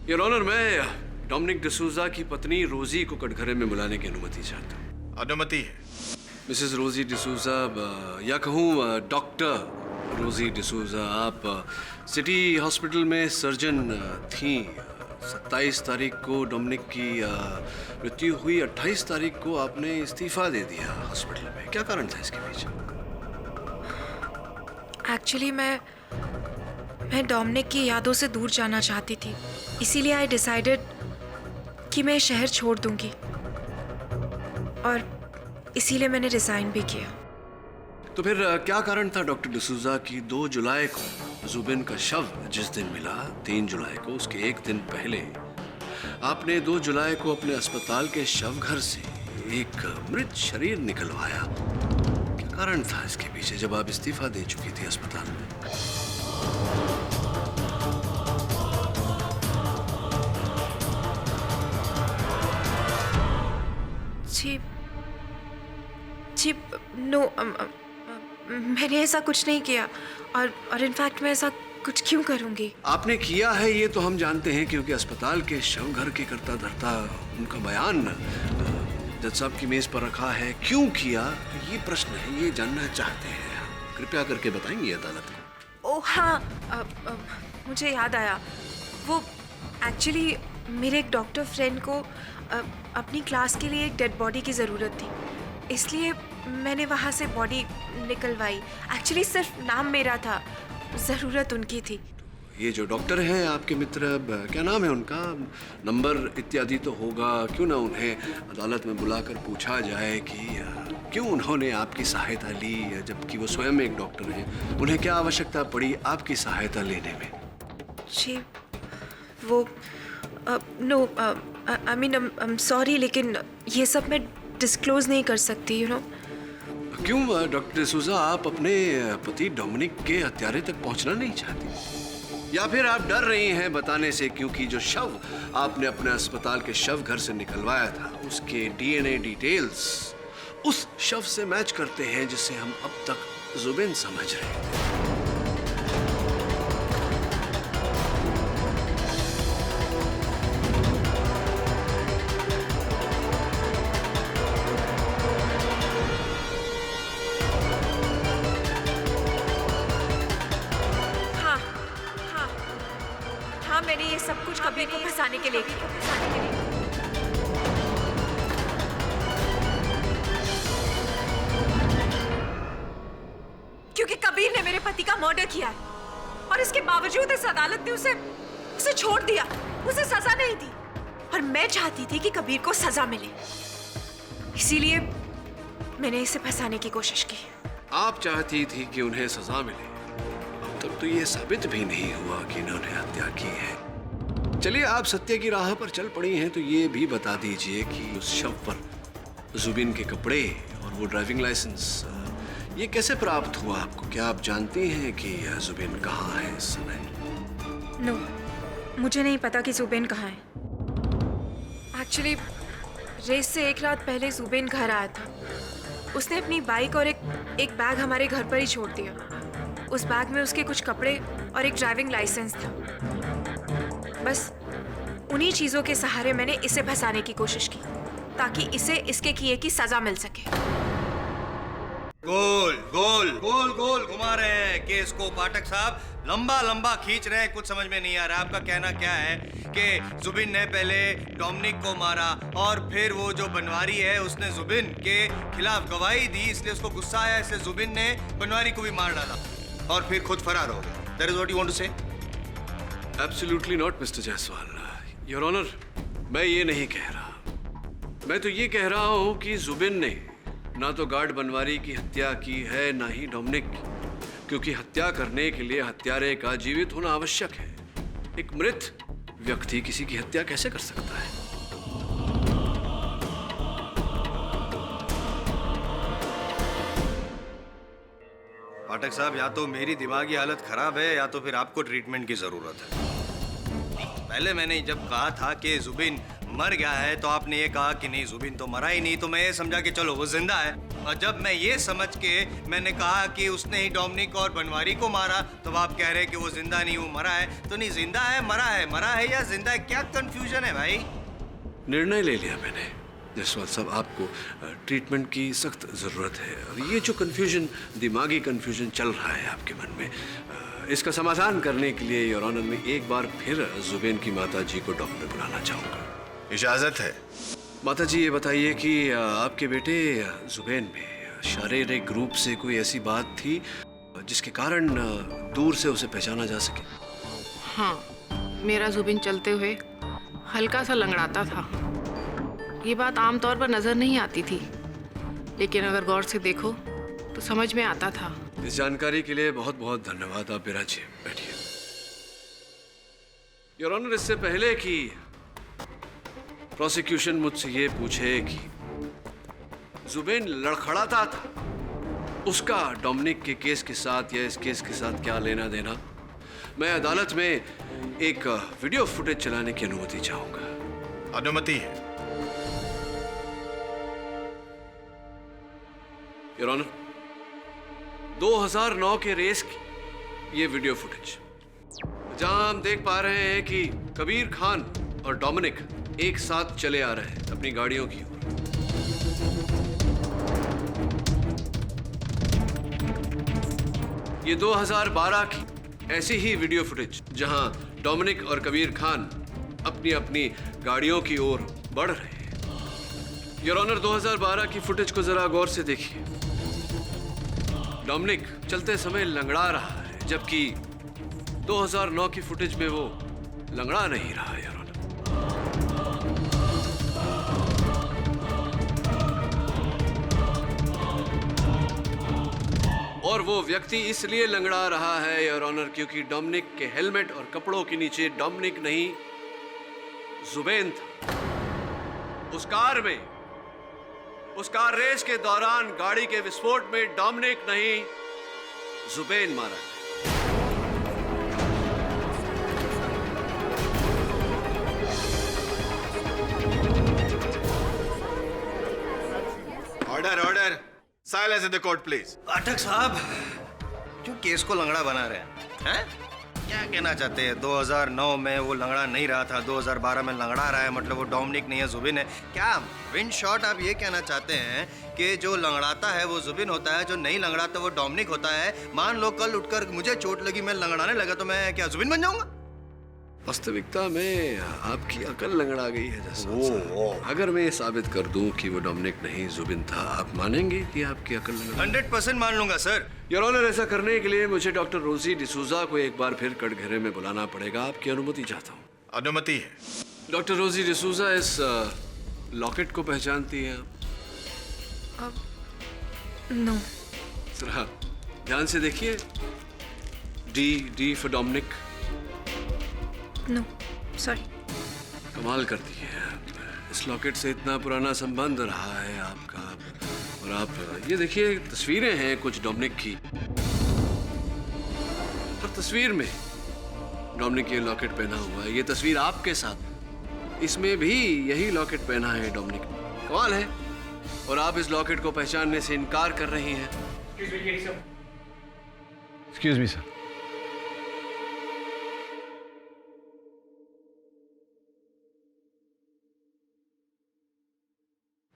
Speaker 10: योर ऑनर, मैं डोमिनिक डिसूजा की पत्नी रोजी को कटघरे में बुलाने की अनुमति चाहता हूं।
Speaker 14: अनुमति है।
Speaker 10: मिसेस रोजी डिसूजा, या कहूं डॉक्टर रोजी डिसूजा, आप सिटी हॉस्पिटल में सर्जन थी। 27 तारीख को डोमिनिक की मृत्यु हुई, 28 तारीख को आपने इस्तीफा दे दिया हॉस्पिटल में। क्या कारण था इसके पीछे?
Speaker 6: एक्चुअली मैं
Speaker 20: मैं डोमिनिक की यादों से दूर जाना चाहती थी, इसीलिए आई डिसाइडेड कि मैं शहर छोड़ दूंगी और इसीलिए मैंने रिजाइन भी किया।
Speaker 10: तो फिर क्या कारण था डॉक्टर डिसूजा कि 2 जुलाई को जुबिन का शव जिस दिन मिला, 3 जुलाई को उसके एक दिन पहले आपने 2 जुलाई को अपने अस्पताल के शव घर से एक मृत शरीर निकलवाया? क्या कारण था इसके पीछे जब आप इस्तीफा दे चुकी थी अस्पताल में?
Speaker 20: जी नो, मैंने ऐसा कुछ नहीं किया और इनफैक्ट मैं ऐसा कुछ क्यों करूंगी?
Speaker 10: आपने किया है ये तो हम जानते हैं, क्योंकि अस्पताल के शव घर के करता धरता उनका बयान जज साहब की मेज पर रखा है। क्यों किया ये प्रश्न है, ये जानना चाहते हैं। कृपया करके बताएंगे अदालत को।
Speaker 20: ओह हाँ, मुझे याद आया। वो एक्चुअली मेरे एक डॉक्टर फ्रेंड को अपनी क्लास के लिए एक डेड बॉडी की ज़रूरत थी, इसलिए मैंने वहाँ से बॉडी निकलवाई। एक्चुअली सिर्फ नाम मेरा था, ज़रूरत उनकी थी।
Speaker 10: ये जो डॉक्टर हैं आपके मित्र, क्या नाम है उनका? नंबर इत्यादि तो होगा। क्यों ना उन्हें अदालत में बुलाकर पूछा जाए कि क्यों उन्होंने आपकी सहायता ली, जबकि वो स्वयं एक डॉक्टर हैं। उन्हें क्या आवश्यकता पड़ी आपकी सहायता लेने में?
Speaker 20: जी वो no, I mean I am sorry, लेकिन ये सब मैं डिस्क्लोज नहीं कर सकती, यू नो।
Speaker 10: क्यों डॉक्टर डिसूजा, आप अपने पति डोमिनिक के हत्यारे तक पहुंचना नहीं चाहती, या फिर आप डर रही हैं बताने से क्योंकि जो शव आपने अपने अस्पताल के शव घर से निकलवाया था उसके डीएनए डिटेल्स उस शव से मैच करते हैं जिसे हम अब तक जुबिन समझ रहे थे?
Speaker 20: मैंने ये सब कुछ कबीर को फंसाने के लिए क्योंकि कबीर ने मेरे पति का मर्डर किया है और इसके बावजूद इस अदालत ने उसे छोड़ दिया, उसे सजा नहीं दी। और मैं चाहती थी कि कबीर को सजा मिले, इसीलिए मैंने इसे फंसाने की कोशिश की।
Speaker 10: आप चाहती थी कि उन्हें सजा मिले, अब तक तो ये साबित भी नहीं हुआ कि इन्होंने हत्या की है। चलिए, आप सत्य की राह पर चल पड़ी हैं तो ये भी बता दीजिए कि उस शव पर जुबिन के कपड़े और वो ड्राइविंग लाइसेंस ये कैसे प्राप्त हुआ आपको? क्या आप जानती हैं कि जुबिन कहाँ है इस समय?
Speaker 20: नो, मुझे नहीं पता कि जुबिन कहाँ है। एक्चुअली रेस से एक रात पहले जुबिन घर आया था। उसने अपनी बाइक और एक बैग हमारे घर पर ही छोड़ दिया। उस बैग में उसके कुछ कपड़े और एक ड्राइविंग लाइसेंस था। बस उन्हीं चीजों के सहारे मैंने इसे फंसाने की कोशिश की ताकि इसे इसके किए की सजा मिल सके।
Speaker 11: गोल गोल गोल गोल घुमा रहे हैं केस को पाठक साहब, लंबा लंबा खींच रहे हैं। कुछ समझ में नहीं आ रहा। आपका कहना क्या है कि जुबिन ने पहले डोमिनिक को मारा और फिर वो जो बनवारी है उसने जुबिन के खिलाफ गवाही दी, इसलिए उसको गुस्सा आया, इसलिए जुबिन ने बनवारी को भी मार डाला और फिर खुद फरार हो गया। That is what you want to say?
Speaker 10: Absolutely not, Mr. Jaiswal. Your Honor, मैं ये नहीं कह रहा। मैं तो ये कह रहा हूँ कि जुबिन ने ना तो गार्ड बनवारी की हत्या की है ना ही डोमिनिक की, क्योंकि हत्या करने के लिए हत्यारे का जीवित होना आवश्यक है। एक मृत व्यक्ति किसी की हत्या कैसे कर सकता है?
Speaker 11: पाठक साहब, या तो मेरी दिमागी हालत खराब है या तो फिर आपको ट्रीटमेंट की जरूरत है। पहले मैंने जब कहा था कि जुबिन मर गया है तो आपने ये कहा कि नहीं, जुबिन तो मरा ही नहीं, तो मैं ये समझा कि चलो वो जिंदा है। और जब मैं ये समझ के मैंने कहा कि उसने ही डोमिनिक और बनवारी को मारा, तो आप कह रहे हैं कि वो जिंदा नहीं, वो मरा है। तो नहीं, जिंदा है, मरा है या जिंदा है, क्या कंफ्यूजन है भाई?
Speaker 10: निर्णय ले लिया मैंने जायसवाल साहब, आपको ट्रीटमेंट की सख्त ज़रूरत है। और ये जो कन्फ्यूजन, दिमागी कन्फ्यूजन चल रहा है आपके मन में, इसका समाधान करने के लिए योर ऑनर में एक बार फिर जुबिन की माता जी को डॉक्टर बुलाना चाहूँगा।
Speaker 14: इजाज़त है।
Speaker 10: माता जी, ये बताइए कि आपके बेटे जुबैन में शारीरिक रूप से कोई ऐसी बात थी जिसके कारण दूर से उसे पहचाना जा सके?
Speaker 19: हाँ, मेरा जुबिन चलते हुए हल्का सा लंगड़ाता था। ये बात आमतौर पर नजर नहीं आती थी, लेकिन अगर गौर से देखो तो समझ में आता था।
Speaker 10: इस जानकारी के लिए बहुत बहुत धन्यवाद। आप विराजिए, बैठिए। योर ऑनर, इससे पहले कि प्रोसिक्यूशन मुझसे ये पूछे कि जुबेन लड़खड़ाता था, उसका डोमिनिक के केस के साथ या इस केस के साथ क्या लेना देना, मैं अदालत में एक वीडियो फुटेज चलाने की अनुमति चाहूंगा।
Speaker 14: अनुमति है।
Speaker 10: योर ऑनर, 2009 के रेस की ये वीडियो फुटेज, जहां हम देख पा रहे हैं कि कबीर खान और डोमिनिक एक साथ चले आ रहे हैं अपनी गाड़ियों की ओर। ये 2012 की ऐसी ही वीडियो फुटेज, जहां डोमिनिक और कबीर खान अपनी अपनी गाड़ियों की ओर बढ़ रहे हैं। योर ऑनर, 2012 की फुटेज को जरा गौर से देखिए। डोमिनिक चलते समय लंगड़ा रहा है, जबकि 2009 की फुटेज में वो लंगड़ा नहीं रहा है। और वो व्यक्ति इसलिए लंगड़ा रहा है योर ऑनर, क्योंकि डोमिनिक के हेलमेट और कपड़ों के नीचे डोमिनिक नहीं जुबेन था। उस कार में, उस कार रेस के दौरान गाड़ी के विस्फोट में डोमिनिक नहीं जुबेन मारा गया।
Speaker 14: Order, order. Silence in the court please.
Speaker 11: Pathak साहब, जो केस को लंगड़ा बना रहे हैं, क्या कहना चाहते हैं? 2009 में वो लंगड़ा नहीं रहा था, 2012 में लंगड़ा रहा है, मतलब वो डोमिनिक नहीं है, जुबिन है। क्या विन शॉट आप ये कहना चाहते हैं कि जो लंगड़ाता है वो जुबिन होता है, जो नहीं लंगड़ाता वो डोमिनिक होता है? मान लो कल उठकर मुझे चोट लगी, मैं लंगड़ाने लगा, तो मैं क्या जुबिन बन जाऊंगा?
Speaker 10: वास्तविकता में आपकी अकल लंगड़ा गई है जसवंत। अगर मैं ये साबित कर दूं कि वो डोमिनिक नहीं जुबिन था, आप मानेंगे कि आपकी अकल लंगड़ा?
Speaker 11: 100% मान लूंगा सर।
Speaker 10: योर ऑनर, ऐसा करने के लिए मुझे डॉक्टर रोजी डिसूजा को एक बार फिर कटघरे में बुलाना पड़ेगा। आपकी अनुमति चाहता हूँ।
Speaker 14: अनुमति है।
Speaker 10: डॉक्टर रोजी डिसूजा, इस लॉकेट को पहचानती हैं आप?
Speaker 20: नो।
Speaker 10: जरा ध्यान से देखिए। D for Dominic.
Speaker 20: No, sorry.
Speaker 10: कमाल करती है, इस लॉकेट से इतना पुराना संबंध रहा है आपका। और आप ये देखिए, तस्वीरें हैं कुछ डोमिनिक की। हर तस्वीर में डोमिनिक ये लॉकेट पहना हुआ है। ये तस्वीर आपके साथ, इसमें भी यही लॉकेट पहना है डोमिनिक। कमाल है। और आप इस लॉकेट को पहचानने से इनकार कर रही हैं।
Speaker 16: Excuse me sir.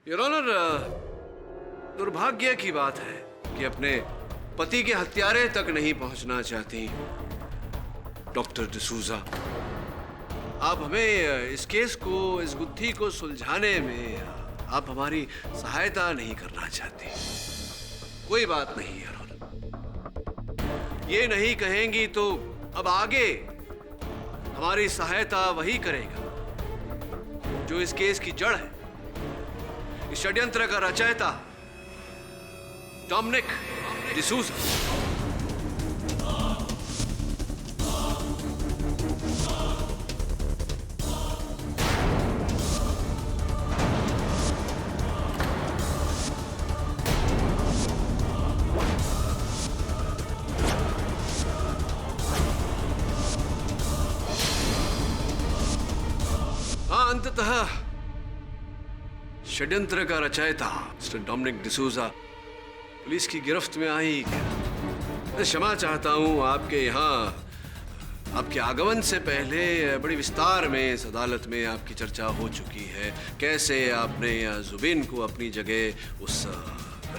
Speaker 10: Your honour, दुर्भाग्य की बात है कि अपने पति के हत्यारे तक नहीं पहुंचना चाहती डॉक्टर डिसूजा। आप हमें इस केस को, इस गुत्थी को सुलझाने में आप हमारी सहायता नहीं करना चाहती। कोई बात नहीं योर ऑनर, ये नहीं कहेंगी तो अब आगे हमारी सहायता वही करेगा जो इस केस की जड़ है। इस षड्यंत्र का रचयिता डोमिनिक डिसूजा। हाँ, अंततः षड्यंत्र का रचयिता मिस्टर डोमिनिक डिसूजा पुलिस की गिरफ्त में आई। मैं क्षमा चाहता हूं, आपके यहाँ आपके आगमन से पहले बड़ी विस्तार में इस अदालत में आपकी चर्चा हो चुकी है। कैसे आपने जुबिन को अपनी जगह उस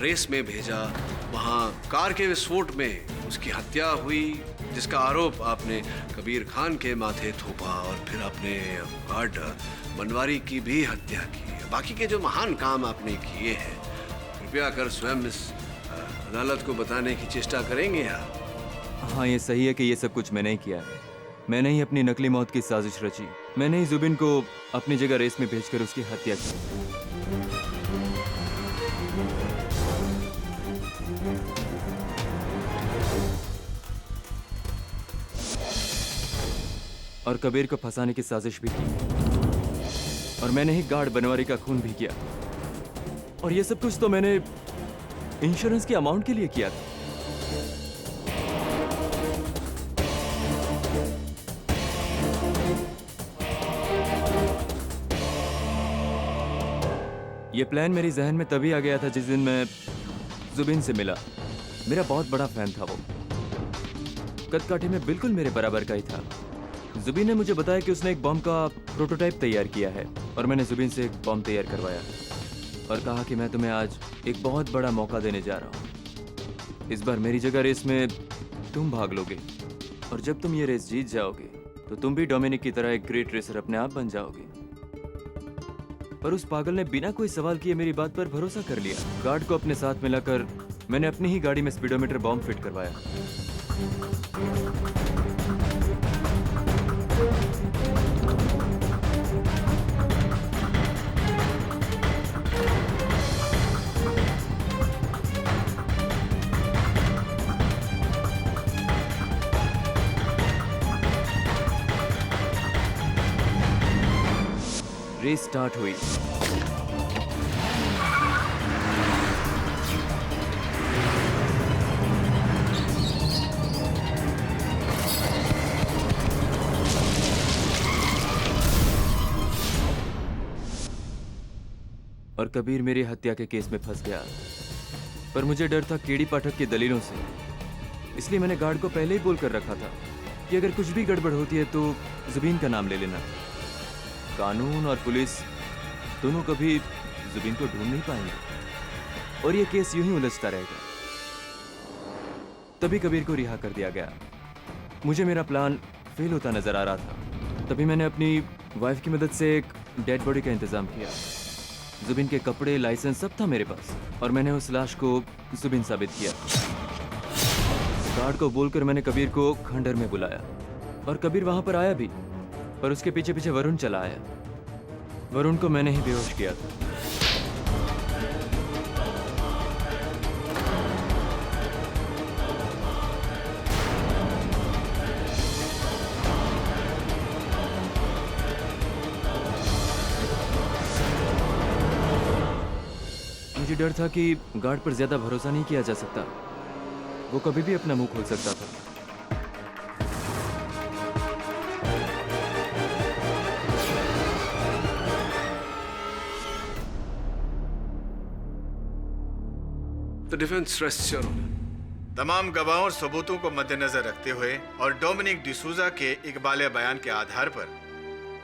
Speaker 10: रेस में भेजा, वहाँ कार के विस्फोट में उसकी हत्या हुई, जिसका आरोप आपने कबीर खान के माथे थोपा, और फिर आपने गार्ड बनवारी की भी हत्या की। बाकी के जो महान काम आपने किए हैं, कृपया कर स्वयं इस अदालत को बताने की चेष्टा करेंगे आप?
Speaker 3: हाँ, ये सही है कि ये सब कुछ मैंने ही किया है। मैंने ही अपनी नकली मौत की साजिश रची। मैंने ही जुबिन को अपनी जगह रेस में भेजकर उसकी हत्या की। और कबीर को फंसाने की साजिश भी की। और मैंने ही गार्ड बनवारी का खून भी किया। और ये सब कुछ तो मैंने इंश्योरेंस की अमाउंट के लिए किया था। ये प्लान मेरी जहन में तभी आ गया था जिस दिन मैं जुबिन से मिला। मेरा बहुत बड़ा फैन था वो। कदकाठी में बिल्कुल मेरे बराबर का ही था। जुबिन ने मुझे बताया कि उसने एक बम का प्रोटोटाइप तैयार किया है और मैंने जुबिन से एक बम तैयार करवाया और कहा कि मैं तुम्हें आज एक बहुत बड़ा मौका देने जा रहा हूँ। इस बार मेरी जगह रेस में तुम भाग लोगे और जब तुम ये रेस जीत जाओगे तो तुम भी डोमिनिक की तरह एक ग्रेट रेसर अपने आप बन जाओगे। पर उस पागल ने बिना कोई सवाल किए मेरी बात पर भरोसा कर लिया। गार्ड को अपने साथ मिलाकर मैंने अपनी ही गाड़ी में स्पीडोमीटर बॉम्ब फिट करवाया। रेस स्टार्ट हुई। और कबीर मेरी हत्या के केस में फंस गया। पर मुझे डर था केडी पाठक की दलीलों से, इसलिए मैंने गार्ड को पहले ही बोल कर रखा था कि अगर कुछ भी गड़बड़ होती है तो जुबिन का नाम ले लेना। कानून और पुलिस दोनों कभी जुबिन को ढूंढ नहीं पाएंगे और ये केस यूं ही उलझता रहेगा। तभी कबीर को रिहा कर दिया गया। मुझे मेरा प्लान फेल होता नजर आ रहा था। तभी मैंने अपनी वाइफ की मदद से एक डेड बॉडी का इंतजाम किया। जुबिन के कपड़े, लाइसेंस सब था मेरे पास और मैंने उस लाश को जुबिन साबित किया। गार्ड को बोलकर मैंने कबीर को खंडर में बुलाया और कबीर वहां पर आया भी, पर उसके पीछे पीछे वरुण चला आया। वरुण को मैंने ही बेहोश किया था। मुझे डर था कि गार्ड पर ज्यादा भरोसा नहीं किया जा सकता। वो कभी भी अपना मुंह खोल सकता था।
Speaker 10: The defense rests your honor.
Speaker 14: तमाम गवाहों और सबूतों को मद्देनजर रखते हुए और डोमिनिक डिसूजा के इकबाले बयान के आधार पर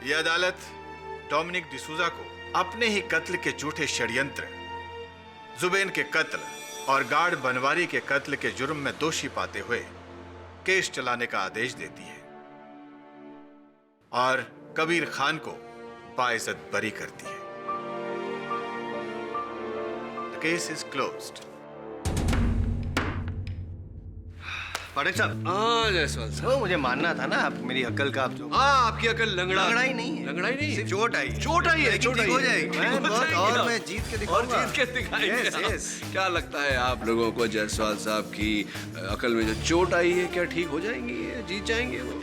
Speaker 14: यह अदालत डोमिनिक डिसूजा को अपने ही कत्ल के झूठे षड्यंत्र, जुबेन के कत्ल और गार्ड बनवारी के कत्ल के जुर्म में दोषी पाते हुए केस चलाने का आदेश देती है और कबीर खान को बाइज्जत बरी करती है। The case is closed.
Speaker 11: पाठक साहब।
Speaker 10: हाँ जायसवाल साहब,
Speaker 11: मुझे मानना था ना आप मेरी अक्ल का आप जो।
Speaker 10: हाँ, आपकी अकल लंगड़ाई
Speaker 11: नहीं है।
Speaker 10: लंगड़ाई नहीं,
Speaker 11: सिर्फ चोट आई।
Speaker 10: चोट आई है, चोट आई
Speaker 11: हो जाएगी। और मैं जीत के दिखाऊंगा।
Speaker 10: और जीत के दिखाएंगे। क्या लगता है आप लोगों को जायसवाल साहब की अकल में जो चोट आई है क्या ठीक हो जाएंगी, जीत जाएंगे वो?